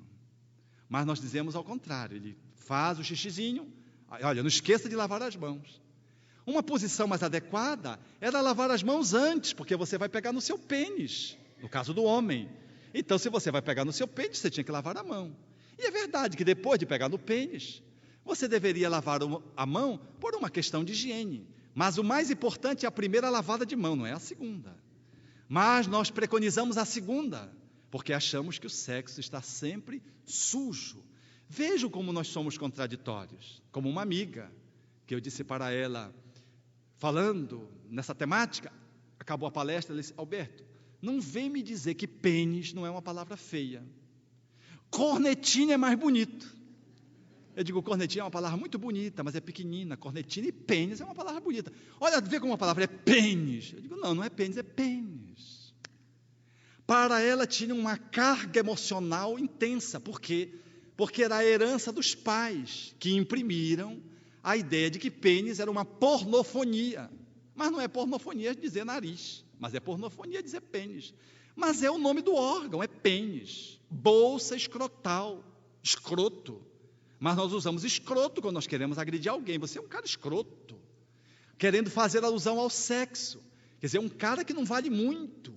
Mas nós dizemos ao contrário, ele faz o xixizinho, olha, não esqueça de lavar as mãos. Uma posição mais adequada era lavar as mãos antes, porque você vai pegar no seu pênis, no caso do homem. Então, se você vai pegar no seu pênis, você tinha que lavar a mão. E é verdade que depois de pegar no pênis, você deveria lavar a mão por uma questão de higiene. Mas o mais importante é a primeira lavada de mão, não é a segunda. Mas nós preconizamos a segunda, porque achamos que o sexo está sempre sujo. Vejam como nós somos contraditórios. Como uma amiga, que eu disse para ela, falando nessa temática, acabou a palestra, ela disse, Alberto, não vem me dizer que pênis não é uma palavra feia. Cornetinha é mais bonito. Eu digo, cornetinha é uma palavra muito bonita, mas é pequenina. Cornetinha e pênis é uma palavra bonita. Olha, vê como a palavra é pênis. Eu digo, não é pênis, é pênis. Para ela tinha uma carga emocional intensa. Por quê? Porque era a herança dos pais que imprimiram a ideia de que pênis era uma pornofonia. Mas não é pornofonia dizer nariz, mas é pornofonia dizer pênis. Mas é o nome do órgão, é pênis. Bolsa escrotal, escroto. Mas nós usamos escroto quando nós queremos agredir alguém. Você é um cara escroto, querendo fazer alusão ao sexo. Quer dizer, é um cara que não vale muito,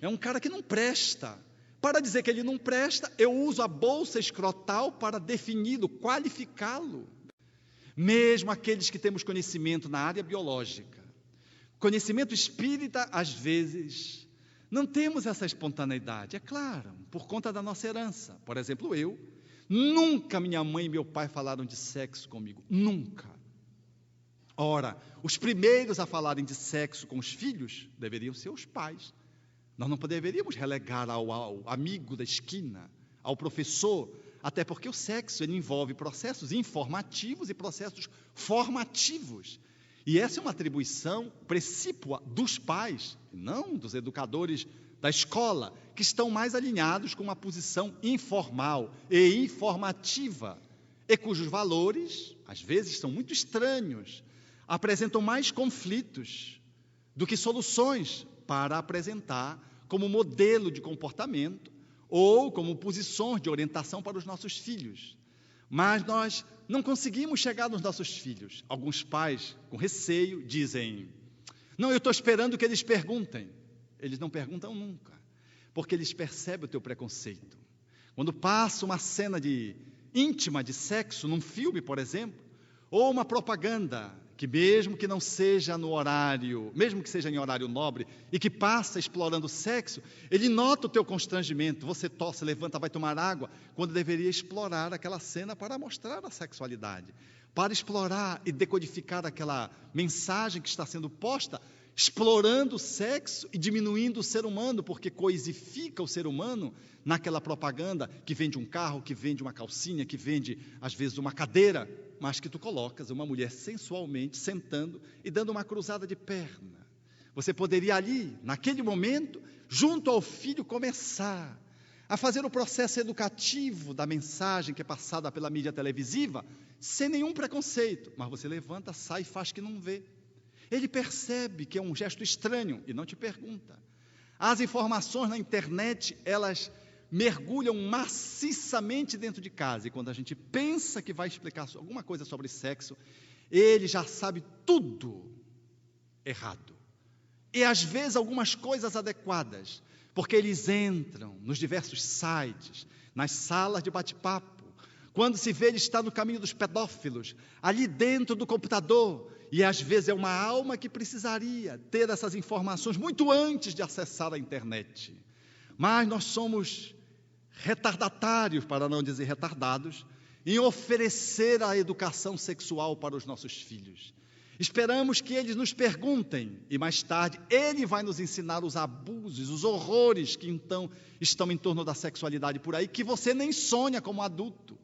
é um cara que não presta. Para dizer que ele não presta, eu uso a bolsa escrotal para defini-lo, qualificá-lo. Mesmo aqueles que temos conhecimento na área biológica, conhecimento espírita, às vezes, não temos essa espontaneidade. É claro, por conta da nossa herança. Por exemplo, nunca minha mãe e meu pai falaram de sexo comigo, nunca. Ora, os primeiros a falarem de sexo com os filhos deveriam ser os pais. Nós não deveríamos relegar ao amigo da esquina, ao professor, até porque o sexo ele envolve processos informativos e processos formativos. E essa é uma atribuição precípua dos pais, não dos educadores da escola, que estão mais alinhados com uma posição informal e informativa, e cujos valores, às vezes, são muito estranhos, apresentam mais conflitos do que soluções para apresentar como modelo de comportamento ou como posições de orientação para os nossos filhos. Mas nós não conseguimos chegar nos nossos filhos. Alguns pais, com receio, dizem, não, eu estou esperando que eles perguntem. Eles não perguntam nunca, porque eles percebem o teu preconceito. Quando passa uma cena íntima de sexo, num filme, por exemplo, Ou uma propaganda que mesmo que não seja no horário, mesmo que seja em horário nobre, e que passa explorando o sexo, ele nota o teu constrangimento, você tosse, levanta, vai tomar água, quando deveria explorar aquela cena para mostrar a sexualidade, para explorar e decodificar aquela mensagem que está sendo posta, explorando o sexo e diminuindo o ser humano, porque coisifica o ser humano naquela propaganda que vende um carro, que vende uma calcinha, que vende, às vezes, uma cadeira, mas que tu colocas uma mulher sensualmente sentando e dando uma cruzada de perna. Você poderia ali, naquele momento, junto ao filho, começar a fazer o processo educativo da mensagem que é passada pela mídia televisiva, sem nenhum preconceito, mas você levanta, sai e faz que não vê. Ele percebe que é um gesto estranho e não te pergunta. As informações na internet, elas mergulham maciçamente dentro de casa, e quando a gente pensa que vai explicar alguma coisa sobre sexo, ele já sabe tudo errado, e às vezes algumas coisas adequadas, porque eles entram nos diversos sites, nas salas de bate-papo, quando se vê ele está no caminho dos pedófilos, ali dentro do computador, e às vezes é uma alma que precisaria ter essas informações muito antes de acessar a internet, mas nós somos retardatários, para não dizer retardados, em oferecer a educação sexual para os nossos filhos. Esperamos que eles nos perguntem, e mais tarde ele vai nos ensinar os abusos, os horrores que então estão em torno da sexualidade por aí, que você nem sonha como adulto.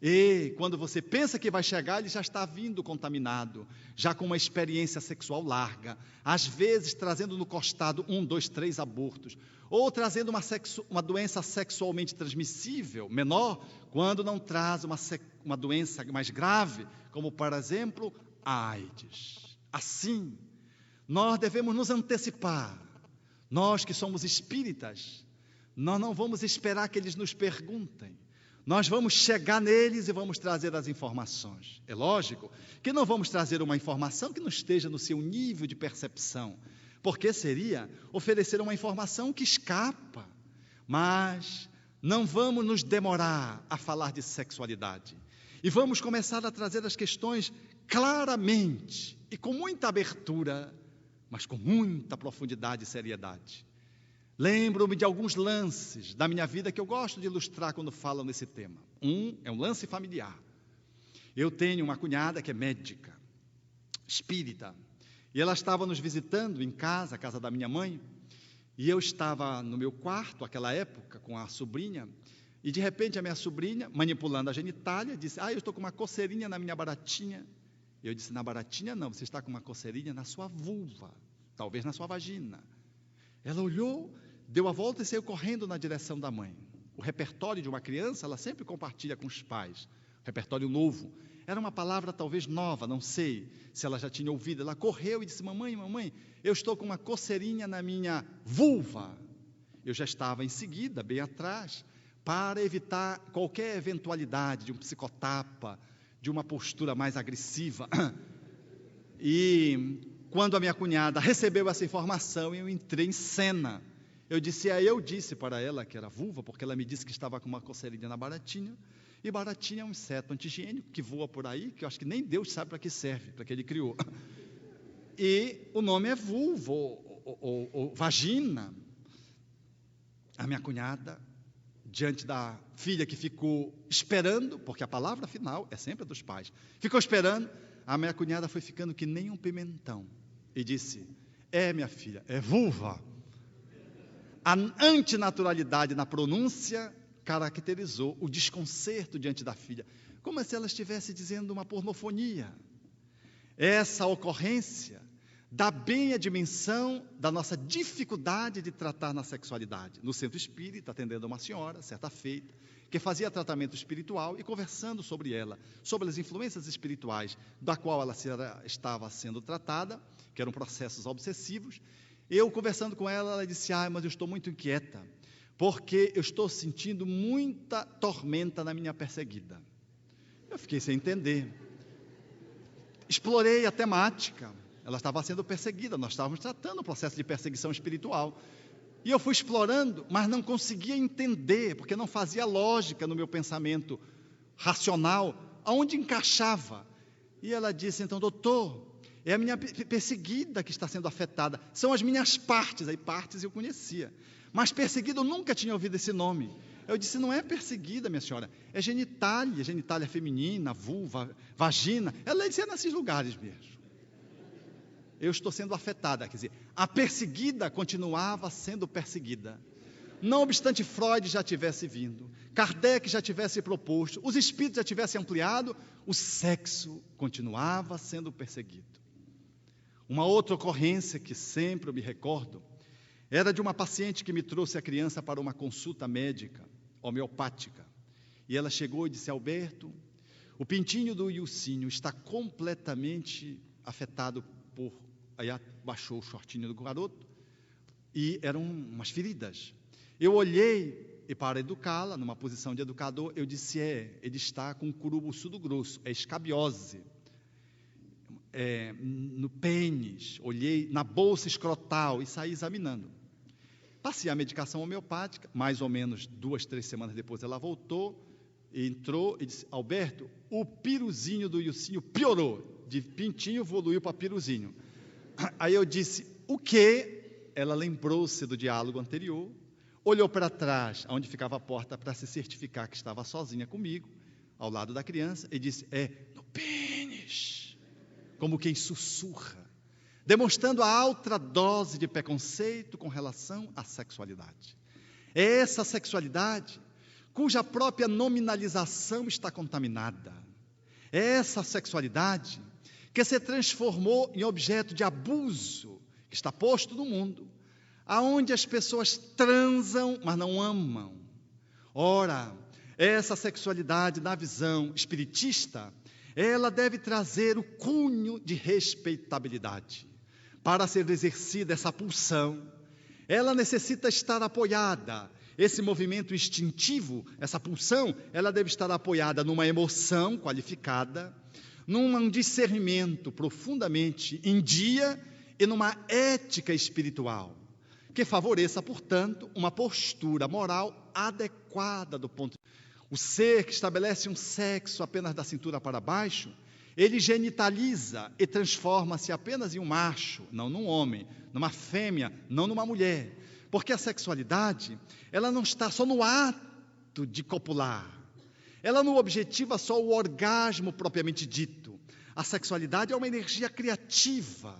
E quando você pensa que vai chegar, ele já está vindo contaminado, já com uma experiência sexual larga, às vezes trazendo no costado 1, 2, 3 abortos, ou trazendo uma doença sexualmente transmissível, menor, quando não traz uma doença mais grave, como, por exemplo, a AIDS. Assim, nós devemos nos antecipar. Nós que somos espíritas, nós não vamos esperar que eles nos perguntem. Nós vamos chegar neles e vamos trazer as informações. É lógico que não vamos trazer uma informação que não esteja no seu nível de percepção, porque seria oferecer uma informação que escapa. Mas não vamos nos demorar a falar de sexualidade. E vamos começar a trazer as questões claramente e com muita abertura, mas com muita profundidade e seriedade. Lembro-me de alguns lances da minha vida que eu gosto de ilustrar quando falo nesse tema. É um lance familiar. Eu tenho uma cunhada que é médica, espírita, e ela estava nos visitando em casa, a casa da minha mãe, e eu estava no meu quarto, naquela época, com a sobrinha, e de repente a minha sobrinha, manipulando a genitália, disse: eu estou com uma coceirinha na minha baratinha. Eu disse: na baratinha não, você está com uma coceirinha na sua vulva, talvez na sua vagina. Ela olhou, deu a volta e saiu correndo na direção da mãe. O repertório de uma criança, ela sempre compartilha com os pais. Repertório novo. Era uma palavra talvez nova, não sei se ela já tinha ouvido. Ela correu e disse: mamãe, eu estou com uma coceirinha na minha vulva. Eu já estava em seguida, bem atrás, para evitar qualquer eventualidade de um psicotapa, de uma postura mais agressiva. E quando a minha cunhada recebeu essa informação, eu entrei em cena. Eu disse para ela que era vulva, porque ela me disse que estava com uma coceirinha na baratinha, e baratinha é um inseto anti-higiênico que voa por aí, que eu acho que nem Deus sabe para que serve, para que ele criou. E o nome é vulva, ou vagina. A minha cunhada, diante da filha que ficou esperando, porque a palavra final é sempre a dos pais, ficou esperando, a minha cunhada foi ficando que nem um pimentão, e disse: minha filha, é vulva. A antinaturalidade na pronúncia caracterizou o desconcerto diante da filha, como se ela estivesse dizendo uma pornofonia. Essa ocorrência dá bem a dimensão da nossa dificuldade de tratar na sexualidade. No centro espírita, atendendo a uma senhora, certa feita, que fazia tratamento espiritual e conversando sobre ela, sobre as influências espirituais da qual ela estava sendo tratada, que eram processos obsessivos. Eu conversando com ela, ela disse: mas eu estou muito inquieta, porque eu estou sentindo muita tormenta na minha perseguida. Eu fiquei sem entender. Explorei a temática. Ela estava sendo perseguida, nós estávamos tratando o processo de perseguição espiritual. E eu fui explorando, mas não conseguia entender, porque não fazia lógica no meu pensamento racional, aonde encaixava. E ela disse, então, doutor, é a minha perseguida que está sendo afetada, são as minhas partes. Aí partes eu conhecia, mas perseguida eu nunca tinha ouvido esse nome. Eu disse, não é perseguida, minha senhora, é genitália feminina, vulva, vagina. Ela disse, é nesses lugares mesmo. Eu estou sendo afetada, quer dizer, a perseguida continuava sendo perseguida. Não obstante Freud já tivesse vindo, Kardec já tivesse proposto, os espíritos já tivessem ampliado, o sexo continuava sendo perseguido. Uma outra ocorrência que sempre eu me recordo, era de uma paciente que me trouxe a criança para uma consulta médica, homeopática. E ela chegou e disse, Alberto, o pintinho do Ilcinho está completamente afetado por... Aí baixou o shortinho do garoto, e eram umas feridas. Eu olhei, e para educá-la, numa posição de educador, eu disse, ele está com curubuçudo grosso, é escabiose. No pênis, olhei na bolsa escrotal e saí examinando. Passei a medicação homeopática, mais ou menos 2, 3 semanas depois ela voltou, entrou e disse, Alberto, o piruzinho do Ilcinho piorou, de pintinho evoluiu para piruzinho. Aí eu disse, o quê? Ela lembrou-se do diálogo anterior, olhou para trás, onde ficava a porta, para se certificar que estava sozinha comigo, ao lado da criança, e disse, no pênis, como quem sussurra, demonstrando a alta dose de preconceito com relação à sexualidade. É essa sexualidade cuja própria nominalização está contaminada. É essa sexualidade que se transformou em objeto de abuso, que está posto no mundo, aonde as pessoas transam, mas não amam. Ora, essa sexualidade, na visão espiritista, ela deve trazer o cunho de respeitabilidade. Para ser exercida essa pulsão, ela necessita estar apoiada. Esse movimento instintivo, essa pulsão, ela deve estar apoiada numa emoção qualificada, num discernimento profundamente em dia e numa ética espiritual, que favoreça, portanto, uma postura moral adequada do ponto de vista. O ser que estabelece um sexo apenas da cintura para baixo, ele genitaliza e transforma-se apenas em um macho, não num homem, numa fêmea, não numa mulher. Porque a sexualidade, ela não está só no ato de copular, ela não objetiva só o orgasmo propriamente dito. A sexualidade é uma energia criativa,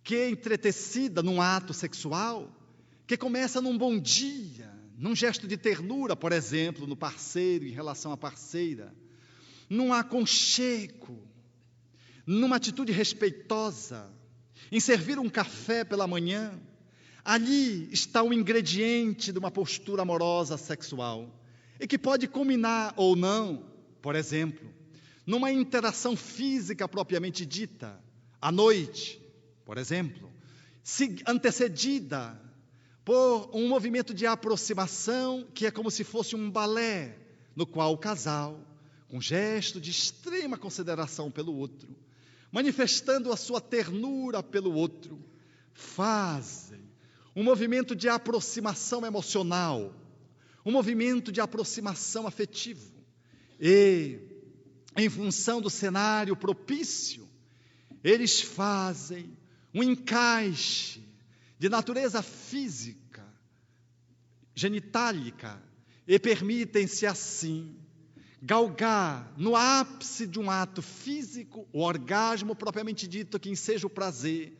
que é entretecida num ato sexual, que começa num bom dia, num gesto de ternura, por exemplo, no parceiro em relação à parceira, num aconchego, numa atitude respeitosa, em servir um café pela manhã. Ali está o ingrediente de uma postura amorosa sexual, e que pode culminar ou não, por exemplo, numa interação física propriamente dita, à noite, por exemplo, antecedida por um movimento de aproximação, que é como se fosse um balé, no qual o casal, com gesto de extrema consideração pelo outro, manifestando a sua ternura pelo outro, fazem um movimento de aproximação emocional, um movimento de aproximação afetivo. E, em função do cenário propício, eles fazem um encaixe de natureza física, genitálica, e permitem-se assim galgar no ápice de um ato físico, o orgasmo propriamente dito, que enseja o prazer,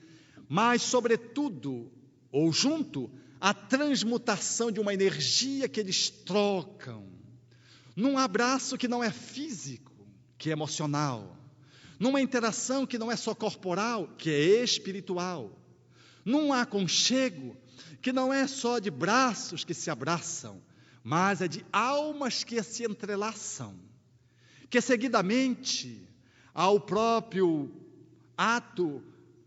mas sobretudo, ou junto, a transmutação de uma energia que eles trocam, num abraço que não é físico, que é emocional, numa interação que não é só corporal, que é espiritual, num aconchego que não é só de braços que se abraçam, mas é de almas que se entrelaçam, que seguidamente ao próprio ato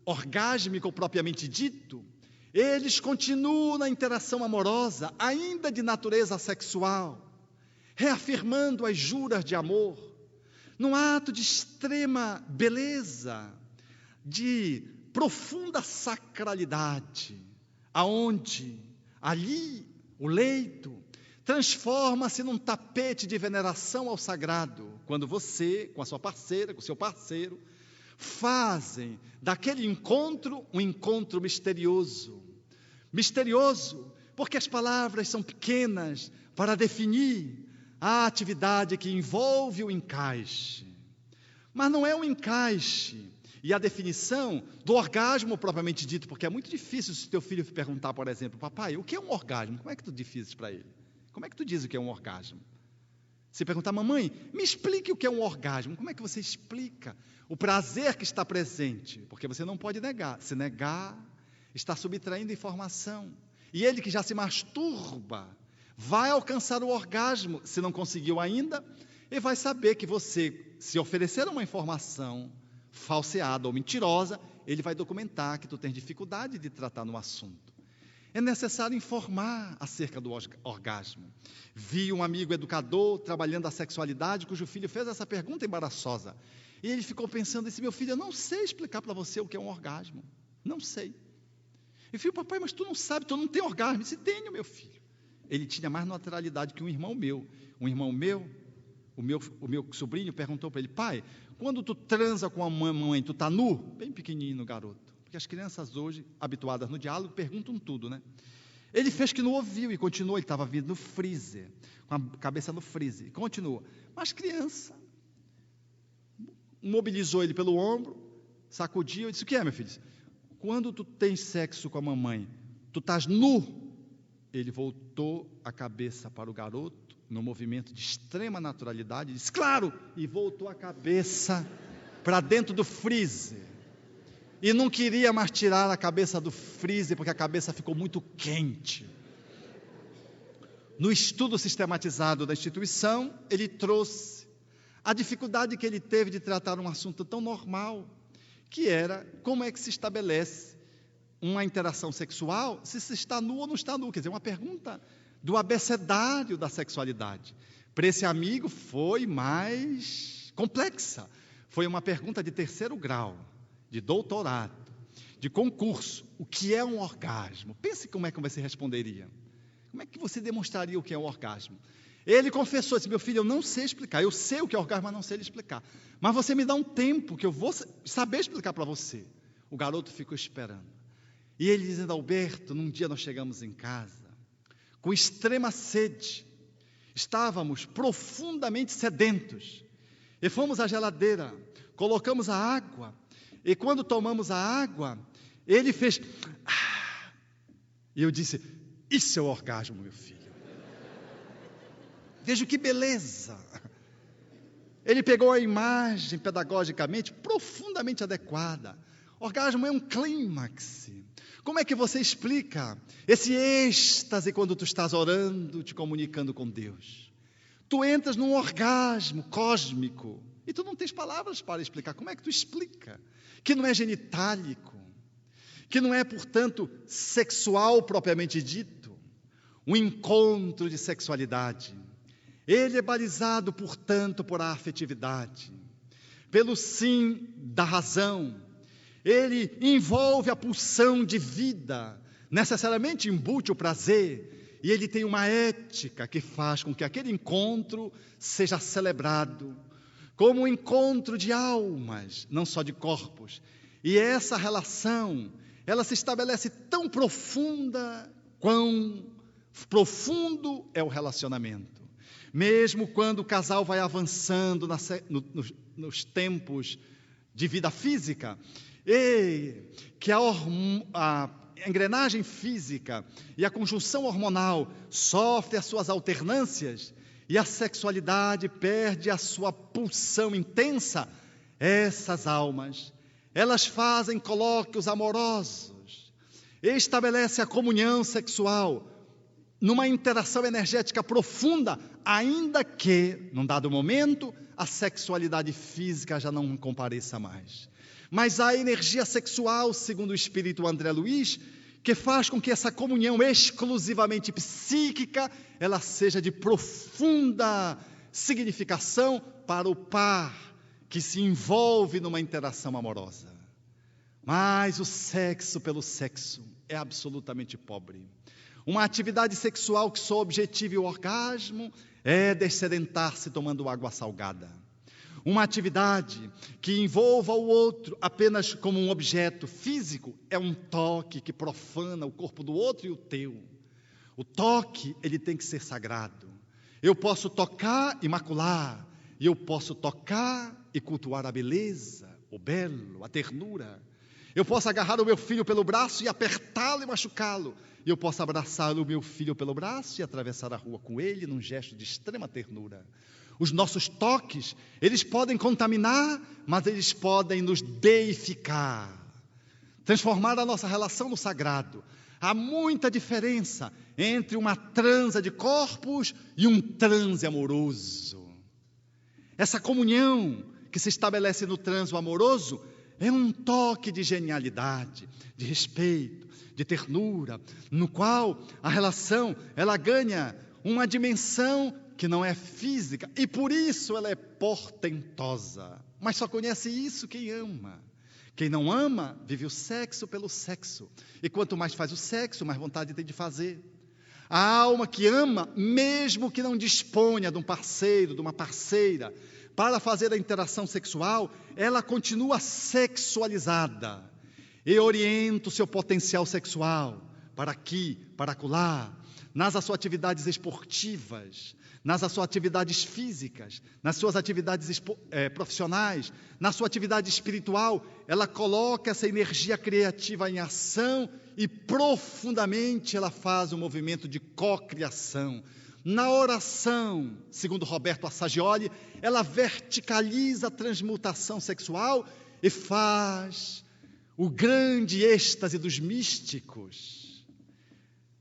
orgásmico propriamente dito, eles continuam na interação amorosa, ainda de natureza sexual, reafirmando as juras de amor, num ato de extrema beleza, de profunda sacralidade, aonde ali o leito transforma-se num tapete de veneração ao sagrado, quando você, com a sua parceira, com o seu parceiro, fazem daquele encontro um encontro misterioso. Misterioso, porque as palavras são pequenas para definir a atividade que envolve o encaixe. Mas não é um encaixe e a definição do orgasmo propriamente dito, porque é muito difícil se teu filho perguntar, por exemplo, papai, o que é um orgasmo? Como é que tu dizes para ele? Como é que tu diz o que é um orgasmo? Se perguntar, mamãe, me explique o que é um orgasmo. Como é que você explica o prazer que está presente? Porque você não pode negar. Se negar, está subtraindo informação. E ele que já se masturba, vai alcançar o orgasmo, se não conseguiu ainda, e vai saber que você, se oferecer uma informação falseada ou mentirosa, ele vai documentar que tu tens dificuldade de tratar no assunto. É necessário informar acerca do orgasmo. Vi um amigo educador trabalhando a sexualidade, cujo filho fez essa pergunta embaraçosa. E ele ficou pensando, disse, meu filho, eu não sei explicar para você o que é um orgasmo. Não sei. Eu falei, papai, mas tu não sabe, tu não tem orgasmo. Eu disse, tenho, meu filho. Ele tinha mais naturalidade que um irmão meu. Um irmão meu, o meu sobrinho perguntou para ele, pai, quando tu transa com a mãe, tu está nu? Bem pequenininho, garoto. Porque as crianças hoje, habituadas no diálogo, perguntam tudo, né? Ele fez que não ouviu e continuou, ele estava vindo no freezer, com a cabeça no freezer, e continua. Mas criança, mobilizou ele pelo ombro, sacudiu, e disse, o que é, meu filho? Quando tu tens sexo com a mamãe, tu estás nu? Ele voltou a cabeça para o garoto, num movimento de extrema naturalidade, disse, claro, e voltou a cabeça para dentro do freezer. E não queria mais tirar a cabeça do freezer, porque a cabeça ficou muito quente. No estudo sistematizado da instituição, ele trouxe a dificuldade que ele teve de tratar um assunto tão normal, que era como é que se estabelece uma interação sexual, se está nu ou não está nu. Quer dizer, uma pergunta do abecedário da sexualidade. Para esse amigo foi mais complexa. Foi uma pergunta de 3º grau. De doutorado, de concurso, o que é um orgasmo? Pense como é que você responderia. Como é que você demonstraria o que é um orgasmo? Ele confessou, disse, meu filho, eu não sei explicar, eu sei o que é orgasmo, mas não sei explicar. Mas você me dá um tempo que eu vou saber explicar para você. O garoto ficou esperando. E ele dizendo, Alberto, num dia nós chegamos em casa, com extrema sede, estávamos profundamente sedentos, e fomos à geladeira, colocamos a água, e quando tomamos a água, ele fez... E eu disse, isso é o orgasmo, meu filho. Veja que beleza. Ele pegou a imagem pedagogicamente profundamente adequada. Orgasmo é um clímax. Como é que você explica esse êxtase quando tu estás orando, te comunicando com Deus? Tu entras num orgasmo cósmico e tu não tens palavras para explicar. Como é que tu explica? Que não é genitálico, que não é, portanto, sexual propriamente dito, um encontro de sexualidade. Ele é balizado, portanto, por a afetividade, pelo sim da razão. Ele envolve a pulsão de vida, necessariamente embute o prazer, e ele tem uma ética que faz com que aquele encontro seja celebrado como um encontro de almas, não só de corpos. E essa relação, ela se estabelece tão profunda, quão profundo é o relacionamento. Mesmo quando o casal vai avançando nos tempos de vida física, e que a engrenagem física e a conjunção hormonal sofrem as suas alternâncias, e a sexualidade perde a sua pulsão intensa, essas almas, elas fazem colóquios amorosos, estabelecem a comunhão sexual, numa interação energética profunda, ainda que, num dado momento, a sexualidade física já não compareça mais. Mas a energia sexual, segundo o espírito André Luiz, que faz com que essa comunhão exclusivamente psíquica, ela seja de profunda significação para o par que se envolve numa interação amorosa. Mas o sexo pelo sexo é absolutamente pobre. Uma atividade sexual que só objetive o orgasmo é dessedentar-se tomando água salgada. Uma atividade que envolva o outro apenas como um objeto físico é um toque que profana o corpo do outro e o teu. O toque, ele tem que ser sagrado. Eu posso tocar e macular, e eu posso tocar e cultuar a beleza, o belo, a ternura. Eu posso agarrar o meu filho pelo braço e apertá-lo e machucá-lo. E eu posso abraçar o meu filho pelo braço e atravessar a rua com ele num gesto de extrema ternura. Os nossos toques, eles podem contaminar, mas eles podem nos deificar, transformar a nossa relação no sagrado. Há muita diferença entre uma transa de corpos e um transe amoroso. Essa comunhão que se estabelece no transe amoroso é um toque de genialidade, de respeito, de ternura, no qual a relação ela ganha uma dimensão que não é física, e por isso ela é portentosa. Mas só conhece isso quem ama. Quem não ama, vive o sexo pelo sexo. E quanto mais faz o sexo, mais vontade tem de fazer. A alma que ama, mesmo que não disponha de um parceiro, de uma parceira, para fazer a interação sexual, ela continua sexualizada. E orienta o seu potencial sexual para aqui, para acolá, nas suas atividades esportivas, nas suas atividades físicas, nas suas atividades profissionais, na sua atividade espiritual. Ela coloca essa energia criativa em ação e profundamente ela faz um movimento de cocriação. Na oração, segundo Roberto Assagioli, ela verticaliza a transmutação sexual e faz o grande êxtase dos místicos.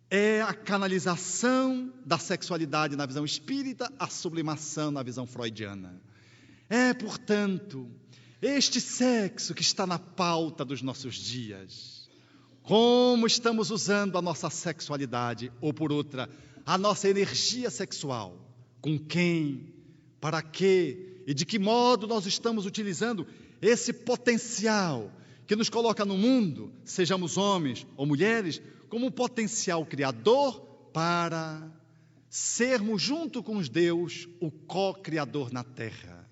É a canalização da sexualidade na visão espírita, a sublimação na visão freudiana. É, portanto, este sexo que está na pauta dos nossos dias. Como estamos usando a nossa sexualidade, ou por outra, a nossa energia sexual. Com quem, para quê e de que modo nós estamos utilizando esse potencial que nos coloca no mundo, sejamos homens ou mulheres, como um potencial criador para sermos, junto com os Deus, o co-criador na terra.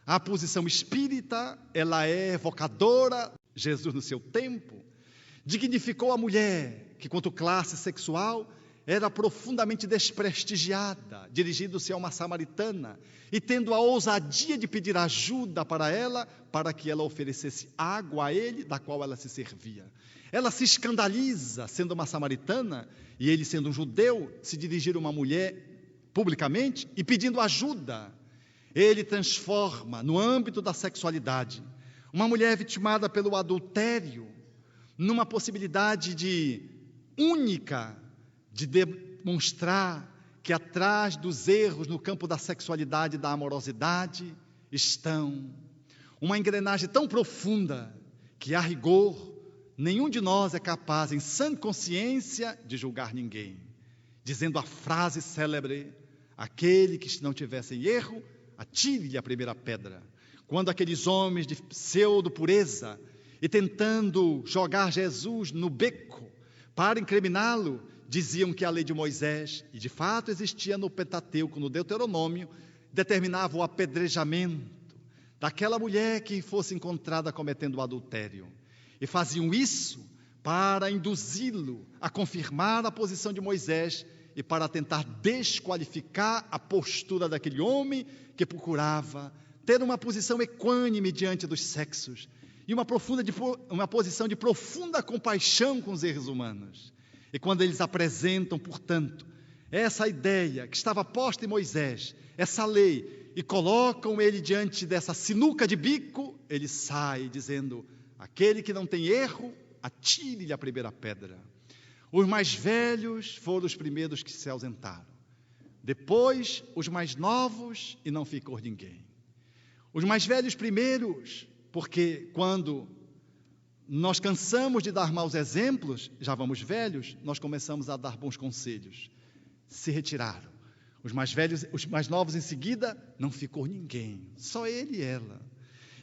A posição espírita, ela é evocadora. Jesus, no seu tempo, dignificou a mulher, que quanto classe sexual, era profundamente desprestigiada, dirigindo-se a uma samaritana e tendo a ousadia de pedir ajuda para ela, para que ela oferecesse água a ele, da qual ela se servia. Ela se escandaliza, sendo uma samaritana, e ele, sendo um judeu, se dirigir a uma mulher publicamente e pedindo ajuda. Ele transforma, no âmbito da sexualidade, uma mulher vitimada pelo adultério, numa possibilidade única de demonstrar que atrás dos erros no campo da sexualidade e da amorosidade estão uma engrenagem tão profunda que, a rigor, nenhum de nós é capaz, em sã consciência, de julgar ninguém, dizendo a frase célebre: aquele que não tivesse em erro, atire-lhe a primeira pedra. Quando aqueles homens de pseudo-pureza, e tentando jogar Jesus no beco para incriminá-lo, diziam que a lei de Moisés, e de fato existia no Pentateuco, no Deuteronômio, determinava o apedrejamento daquela mulher que fosse encontrada cometendo o adultério. E faziam isso para induzi-lo a confirmar a posição de Moisés e para tentar desqualificar a postura daquele homem que procurava ter uma posição equânime diante dos sexos e uma posição de profunda compaixão com os erros humanos. E quando eles apresentam, portanto, essa ideia que estava posta em Moisés, essa lei, e colocam ele diante dessa sinuca de bico, ele sai dizendo: aquele que não tem erro, atire-lhe a primeira pedra. Os mais velhos foram os primeiros que se ausentaram. Depois, os mais novos, e não ficou ninguém. Os mais velhos primeiros, porque quando nós cansamos de dar maus exemplos, já vamos velhos, nós começamos a dar bons conselhos. Se retiraram. Os mais velhos, os mais novos em seguida, não ficou ninguém, só ele e ela.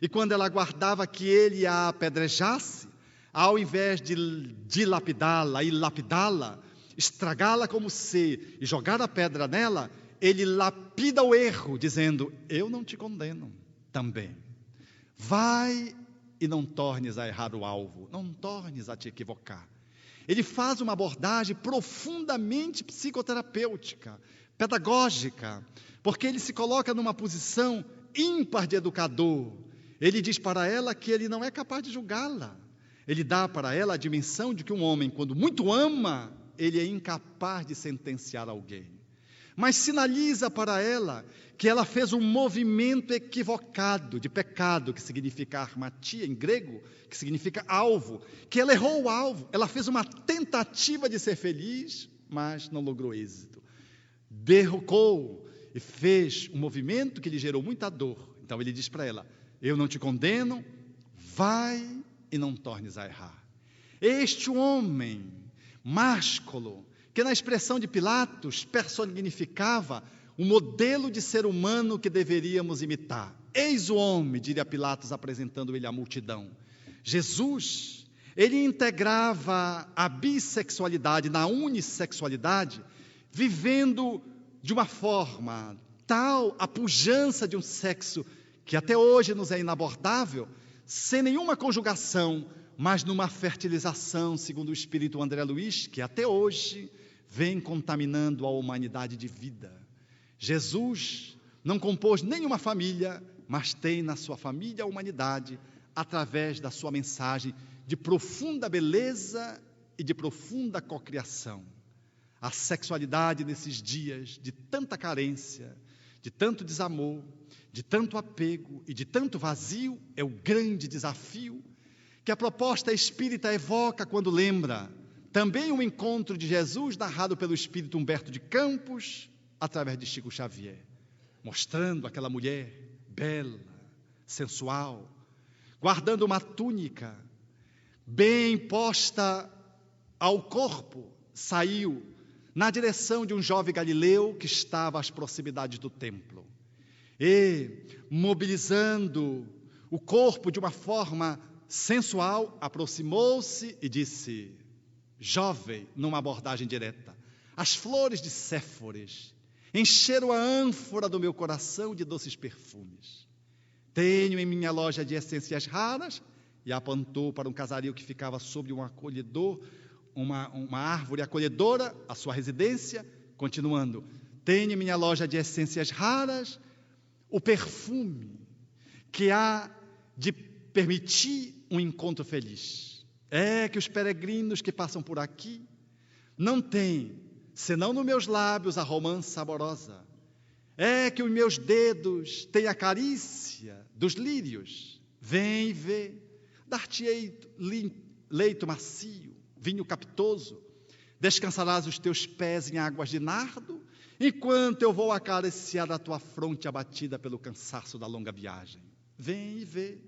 E quando ela aguardava que ele a apedrejasse, ao invés de dilapidá-la e lapidá-la, estragá-la como ser e jogar a pedra nela, ele lapida o erro, dizendo: eu não te condeno também. Vai e não tornes a errar o alvo, não tornes a te equivocar. Ele faz uma abordagem profundamente psicoterapêutica, pedagógica, porque ele se coloca numa posição ímpar de educador. Ele diz para ela que ele não é capaz de julgá-la. Ele dá para ela a dimensão de que um homem, quando muito ama, ele é incapaz de sentenciar alguém. Mas sinaliza para ela que ela fez um movimento equivocado de pecado, que significa armatia em grego, que significa alvo, que ela errou o alvo, ela fez uma tentativa de ser feliz, mas não logrou êxito. Derrocou e fez um movimento que lhe gerou muita dor. Então ele diz para ela: eu não te condeno, vai e não tornes a errar. Este homem másculo, que na expressão de Pilatos personificava o modelo de ser humano que deveríamos imitar. Eis o homem, diria Pilatos, apresentando ele à multidão. Jesus, ele integrava a bissexualidade na unissexualidade, vivendo de uma forma tal a pujança de um sexo que até hoje nos é inabordável, sem nenhuma conjugação, mas numa fertilização, segundo o espírito André Luiz, que até hoje vem contaminando a humanidade de vida. Jesus não compôs nenhuma família, mas tem na sua família a humanidade, através da sua mensagem de profunda beleza e de profunda cocriação. A sexualidade nesses dias de tanta carência, de tanto desamor, de tanto apego e de tanto vazio, é o grande desafio que a proposta espírita evoca quando lembra também um encontro de Jesus narrado pelo espírito Humberto de Campos, através de Chico Xavier, mostrando aquela mulher bela, sensual, guardando uma túnica bem posta ao corpo, saiu na direção de um jovem galileu que estava às proximidades do templo. E, mobilizando o corpo de uma forma sensual, aproximou-se e disse: jovem, numa abordagem direta, as flores de Séforis encheram a ânfora do meu coração de doces perfumes. Tenho em minha loja de essências raras, e apontou para um casario que ficava sobre um acolhedor, uma árvore acolhedora, a sua residência, continuando: tenho em minha loja de essências raras o perfume que há de permitir um encontro feliz. É que os peregrinos que passam por aqui não têm, senão nos meus lábios, a romance saborosa. É que os meus dedos têm a carícia dos lírios. Vem e vê, dar-te-ei leito macio, vinho capitoso, descansarás os teus pés em águas de nardo, enquanto eu vou acariciar a tua fronte abatida pelo cansaço da longa viagem. Vem e vê.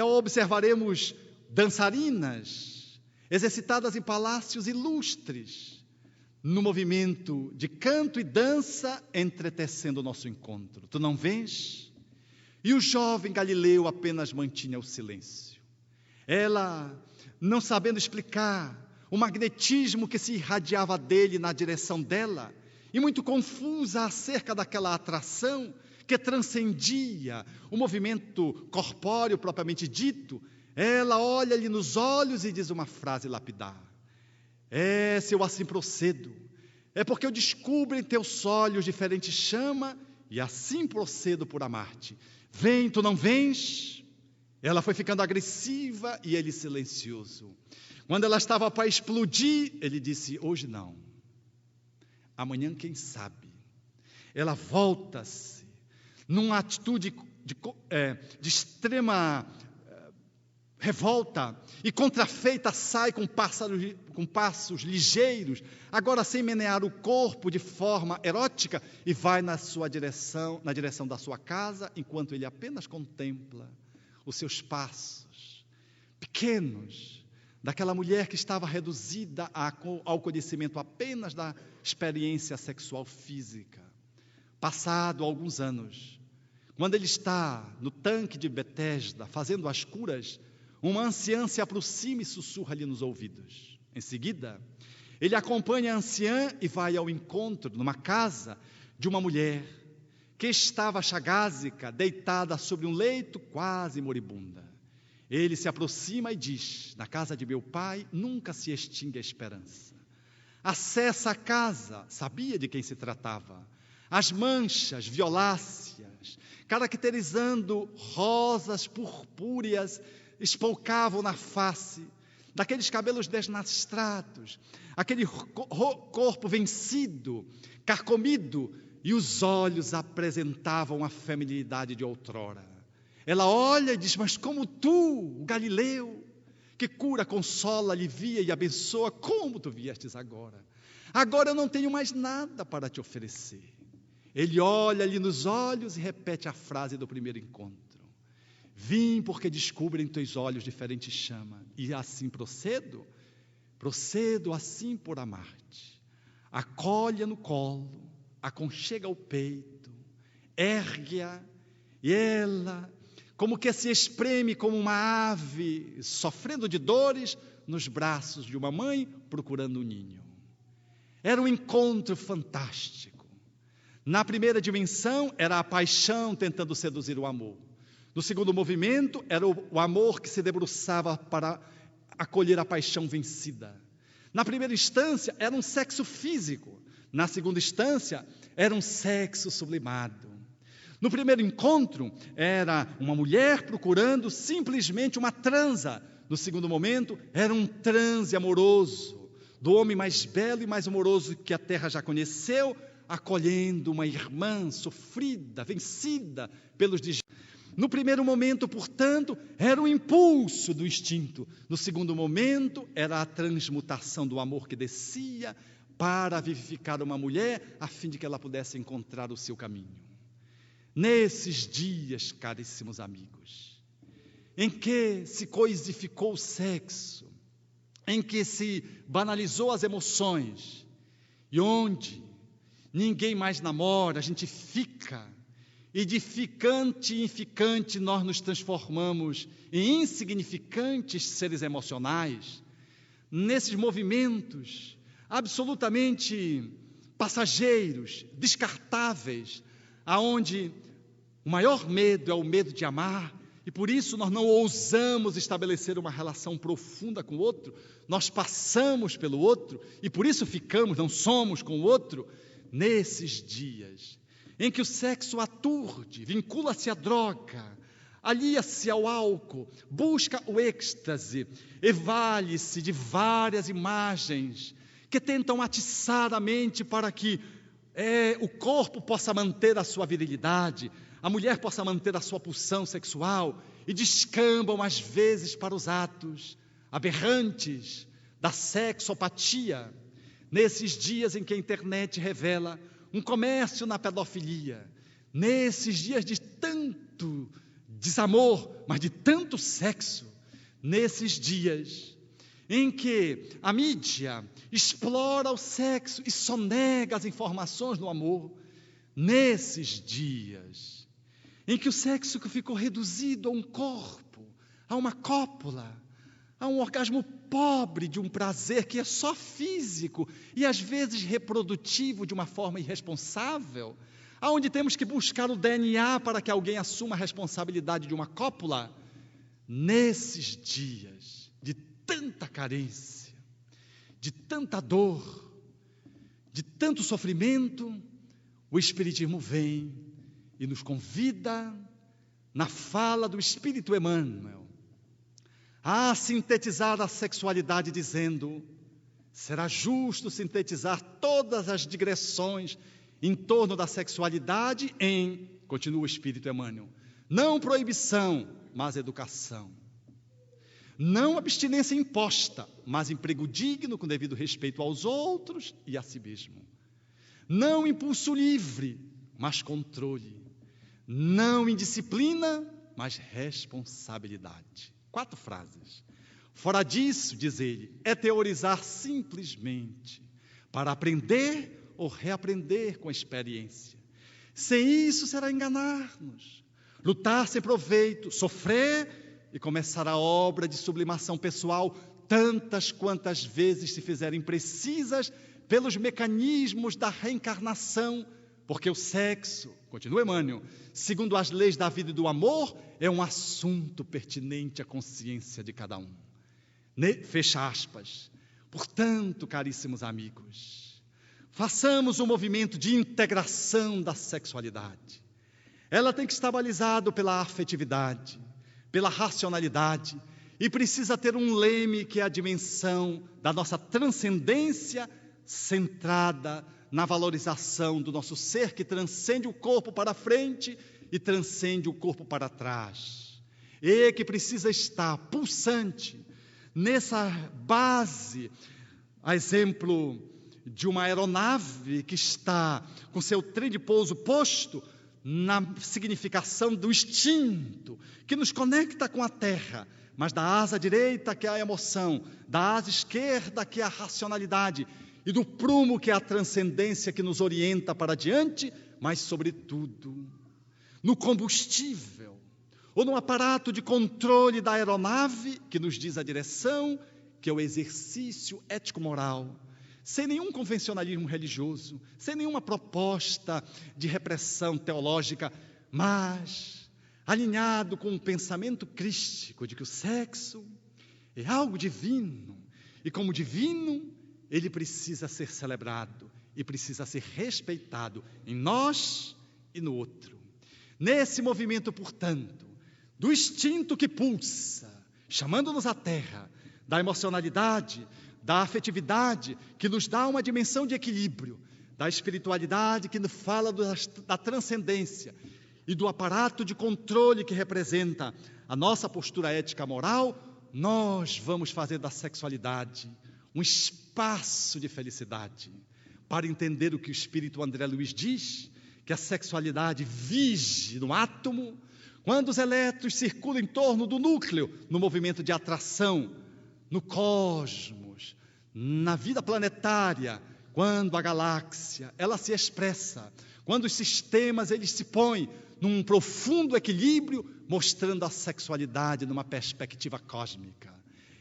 Observaremos dançarinas, exercitadas em palácios ilustres, no movimento de canto e dança, entretecendo o nosso encontro. Tu não vens? E o jovem Galileu apenas mantinha o silêncio. Ela, não sabendo explicar o magnetismo que se irradiava dele na direção dela, e muito confusa acerca daquela atração que transcendia o movimento corpóreo propriamente dito, ela olha-lhe nos olhos e diz uma frase lapidar: se eu assim procedo, é porque eu descubro em teus olhos diferente chama, e assim procedo por amar-te. Vem, tu não vens? Ela foi ficando agressiva e ele silencioso. Quando ela estava para explodir, ele disse: hoje não, amanhã quem sabe. Ela volta-se numa atitude de extrema revolta e contrafeita, sai com passos ligeiros, agora sem menear o corpo de forma erótica, e vai na direção da sua casa, enquanto ele apenas contempla os seus passos pequenos, daquela mulher que estava reduzida ao conhecimento apenas da experiência sexual física. Passado alguns anos, quando ele está no tanque de Betesda, fazendo as curas, uma anciã se aproxima e sussurra-lhe nos ouvidos. Em seguida, Ele acompanha a anciã e vai ao encontro, numa casa, de uma mulher que estava chagásica, deitada sobre um leito, quase moribunda. Ele se aproxima e diz: na casa de meu pai nunca se extingue a esperança. Acessa a casa, sabia de quem se tratava. As manchas violáceas, caracterizando rosas purpúreas, espolcavam na face, daqueles cabelos desnastrados, aquele corpo vencido, carcomido, e os olhos apresentavam a feminilidade de outrora. Ela olha e diz: mas como tu, o Galileu, que cura, consola, alivia e abençoa, como tu viestes agora? Agora eu não tenho mais nada para te oferecer. Ele olha-lhe nos olhos e repete a frase do primeiro encontro: vim porque descubro em teus olhos diferente chama, e assim procedo assim por amar-te. Acolhe-a no colo, aconchega ao peito, ergue-a, e ela, como que se espreme como uma ave, sofrendo de dores, nos braços de uma mãe procurando um ninho. Era um encontro fantástico. Na primeira dimensão, era a paixão tentando seduzir o amor. No segundo movimento, era o amor que se debruçava para acolher a paixão vencida. Na primeira instância, era um sexo físico. Na segunda instância, era um sexo sublimado. No primeiro encontro, era uma mulher procurando simplesmente uma transa. No segundo momento, era um transe amoroso, do homem mais belo e mais amoroso que a terra já conheceu, acolhendo uma irmã sofrida, vencida pelos desejos. No primeiro momento, portanto, era um impulso do instinto. No segundo momento, era a transmutação do amor que descia para vivificar uma mulher, a fim de que ela pudesse encontrar o seu caminho. Nesses dias, caríssimos amigos, em que se coisificou o sexo, em que se banalizou as emoções, e onde ninguém mais namora, a gente fica, e de ficante em ficante nós nos transformamos em insignificantes seres emocionais, nesses movimentos absolutamente passageiros, descartáveis, aonde o maior medo é o medo de amar, e por isso nós não ousamos estabelecer uma relação profunda com o outro, nós passamos pelo outro, e por isso ficamos, não somos com o outro. Nesses dias em que o sexo aturde, vincula-se à droga, alia-se ao álcool, busca o êxtase, evale-se de várias imagens que tentam atiçar a mente para que o corpo possa manter a sua virilidade, a mulher possa manter a sua pulsão sexual, e descambam às vezes para os atos aberrantes da sexopatia. Nesses dias em que a internet revela um comércio na pedofilia, nesses dias de tanto desamor, mas de tanto sexo, nesses dias em que a mídia explora o sexo e sonega as informações do amor, nesses dias em que o sexo ficou reduzido a um corpo, a uma cópula, a um orgasmo pobre de um prazer que é só físico e às vezes reprodutivo de uma forma irresponsável, aonde temos que buscar o DNA para que alguém assuma a responsabilidade de uma cópula. Nesses dias de tanta carência, de tanta dor, de tanto sofrimento, o Espiritismo vem e nos convida, na fala do Espírito Emmanuel, a sintetizar a sexualidade, dizendo: será justo sintetizar todas as digressões em torno da sexualidade em, continua o Espírito Emmanuel, não proibição, mas educação. Não abstinência imposta, mas emprego digno com devido respeito aos outros e a si mesmo. Não impulso livre, mas controle. Não indisciplina, mas responsabilidade. 4 frases. Fora disso, diz ele, é teorizar simplesmente para aprender ou reaprender com a experiência. Sem isso será enganar-nos, lutar sem proveito, sofrer e começar a obra de sublimação pessoal tantas quantas vezes se fizerem precisas pelos mecanismos da reencarnação, porque o sexo, continua Emmanuel, segundo as leis da vida e do amor, é um assunto pertinente à consciência de cada um. Fecha aspas. Portanto, caríssimos amigos, façamos um movimento de integração da sexualidade. Ela tem que estar balizada pela afetividade, pela racionalidade, e precisa ter um leme que é a dimensão da nossa transcendência centrada na valorização do nosso ser, que transcende o corpo para frente e transcende o corpo para trás. E que precisa estar pulsante nessa base, a exemplo de uma aeronave que está com seu trem de pouso posto na significação do instinto, que nos conecta com a terra, mas da asa direita, que é a emoção, da asa esquerda, que é a racionalidade, e do prumo, que é a transcendência que nos orienta para adiante, mas, sobretudo, no combustível, ou no aparato de controle da aeronave, que nos diz a direção, que é o exercício ético-moral, sem nenhum convencionalismo religioso, sem nenhuma proposta de repressão teológica, mas alinhado com o pensamento crístico de que o sexo é algo divino, e como divino, ele precisa ser celebrado e precisa ser respeitado em nós e no outro. Nesse movimento, portanto, do instinto que pulsa, chamando-nos à terra, da emocionalidade, da afetividade, que nos dá uma dimensão de equilíbrio, da espiritualidade, que nos fala da transcendência, e do aparato de controle que representa a nossa postura ética moral, nós vamos fazer da sexualidade um espaço de felicidade, para entender o que o espírito André Luiz diz, que a sexualidade vige no átomo, quando os elétrons circulam em torno do núcleo, no movimento de atração, no cosmos, na vida planetária, quando a galáxia, ela se expressa, quando os sistemas, eles se põem num profundo equilíbrio, mostrando a sexualidade numa perspectiva cósmica.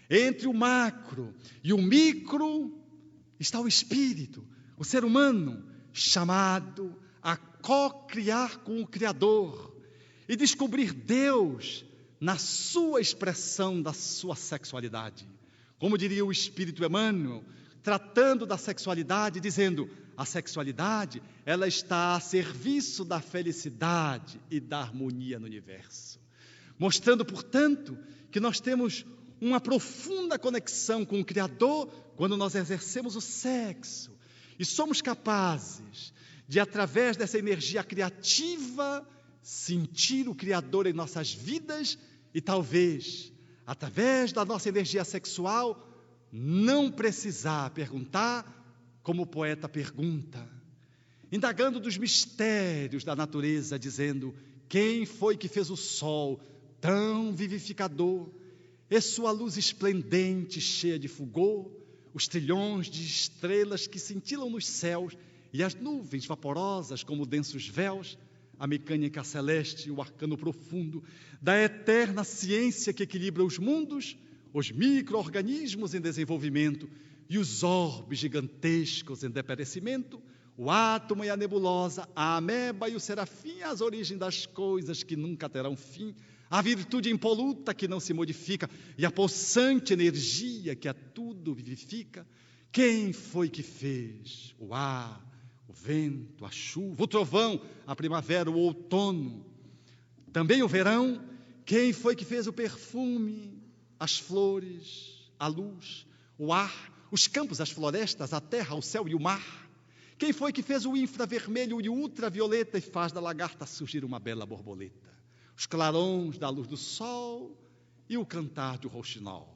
Entre o macro e o micro está o espírito, o ser humano, chamado a co-criar com o Criador e descobrir Deus na sua expressão da sua sexualidade. Como diria o espírito Emmanuel, tratando da sexualidade, dizendo: a sexualidade, ela está a serviço da felicidade e da harmonia no universo. Mostrando, portanto, que nós temos uma profunda conexão com o Criador quando nós exercemos o sexo e somos capazes de, através dessa energia criativa, sentir o Criador em nossas vidas e talvez, através da nossa energia sexual, não precisar perguntar como o poeta pergunta, indagando dos mistérios da natureza, dizendo: quem foi que fez o sol tão vivificador, e sua luz esplendente, cheia de fulgor, os trilhões de estrelas que cintilam nos céus, e as nuvens vaporosas como densos véus, a mecânica celeste e o arcano profundo da eterna ciência que equilibra os mundos, os micro-organismos em desenvolvimento e os orbes gigantescos em deperecimento, o átomo e a nebulosa, a ameba e o serafim, as origens das coisas que nunca terão fim, a virtude impoluta que não se modifica e a possante energia que a tudo vivifica. Quem foi que fez o ar, o vento, a chuva, o trovão, a primavera, o outono, também o verão? Quem foi que fez o perfume, as flores, a luz, o ar, os campos, as florestas, a terra, o céu e o mar? Quem foi que fez o infravermelho e o ultravioleta e faz da lagarta surgir uma bela borboleta? Os clarões da luz do sol e o cantar de um rouxinol.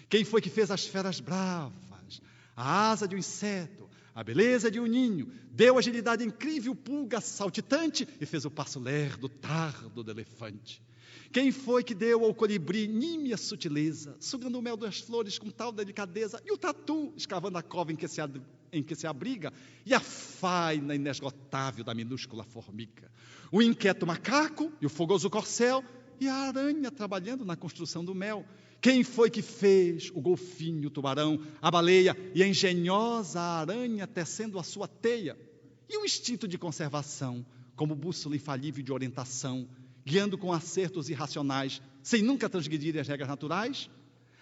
Quem foi que fez as feras bravas, a asa de um inseto, a beleza de um ninho, deu agilidade incrível, pulga saltitante e fez o passo lerdo, tardo do elefante? Quem foi que deu ao colibri nímia sutileza, sugando o mel das flores com tal delicadeza, e o tatu escavando a cova em que se abriga, e a faina inesgotável da minúscula formiga, o inquieto macaco e o fogoso corcel, e a aranha trabalhando na construção do mel? Quem foi que fez o golfinho, o tubarão, a baleia e a engenhosa aranha tecendo a sua teia? E o instinto de conservação, como bússola infalível de orientação, guiando com acertos irracionais, sem nunca transgredir as regras naturais?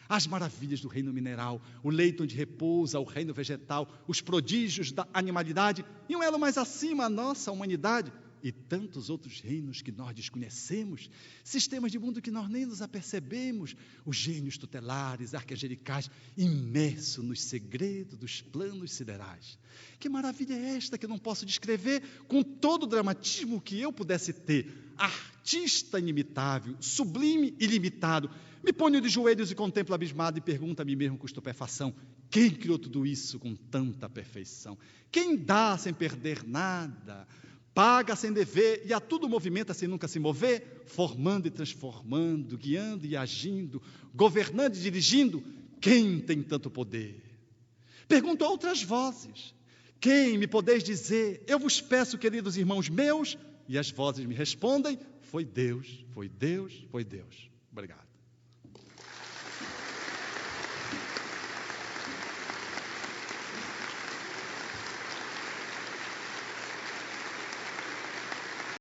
As maravilhas do reino mineral, o leito onde repousa o reino vegetal, os prodígios da animalidade, e um elo mais acima, a nossa humanidade, e tantos outros reinos que nós desconhecemos, sistemas de mundo que nós nem nos apercebemos, os gênios tutelares, arcangelicais, imersos nos segredos dos planos siderais. Que maravilha é esta que eu não posso descrever com todo o dramatismo que eu pudesse ter? Artista inimitável, sublime e ilimitado, me ponho de joelhos e contemplo abismado e pergunto a mim mesmo com estupefação: quem criou tudo isso com tanta perfeição? Quem dá sem perder nada? Paga sem dever e a tudo movimenta sem nunca se mover, formando e transformando, guiando e agindo, governando e dirigindo. Quem tem tanto poder? Pergunto a outras vozes: quem me podeis dizer? Eu vos peço, queridos irmãos meus, e as vozes me respondem: foi Deus, foi Deus, foi Deus. Obrigado.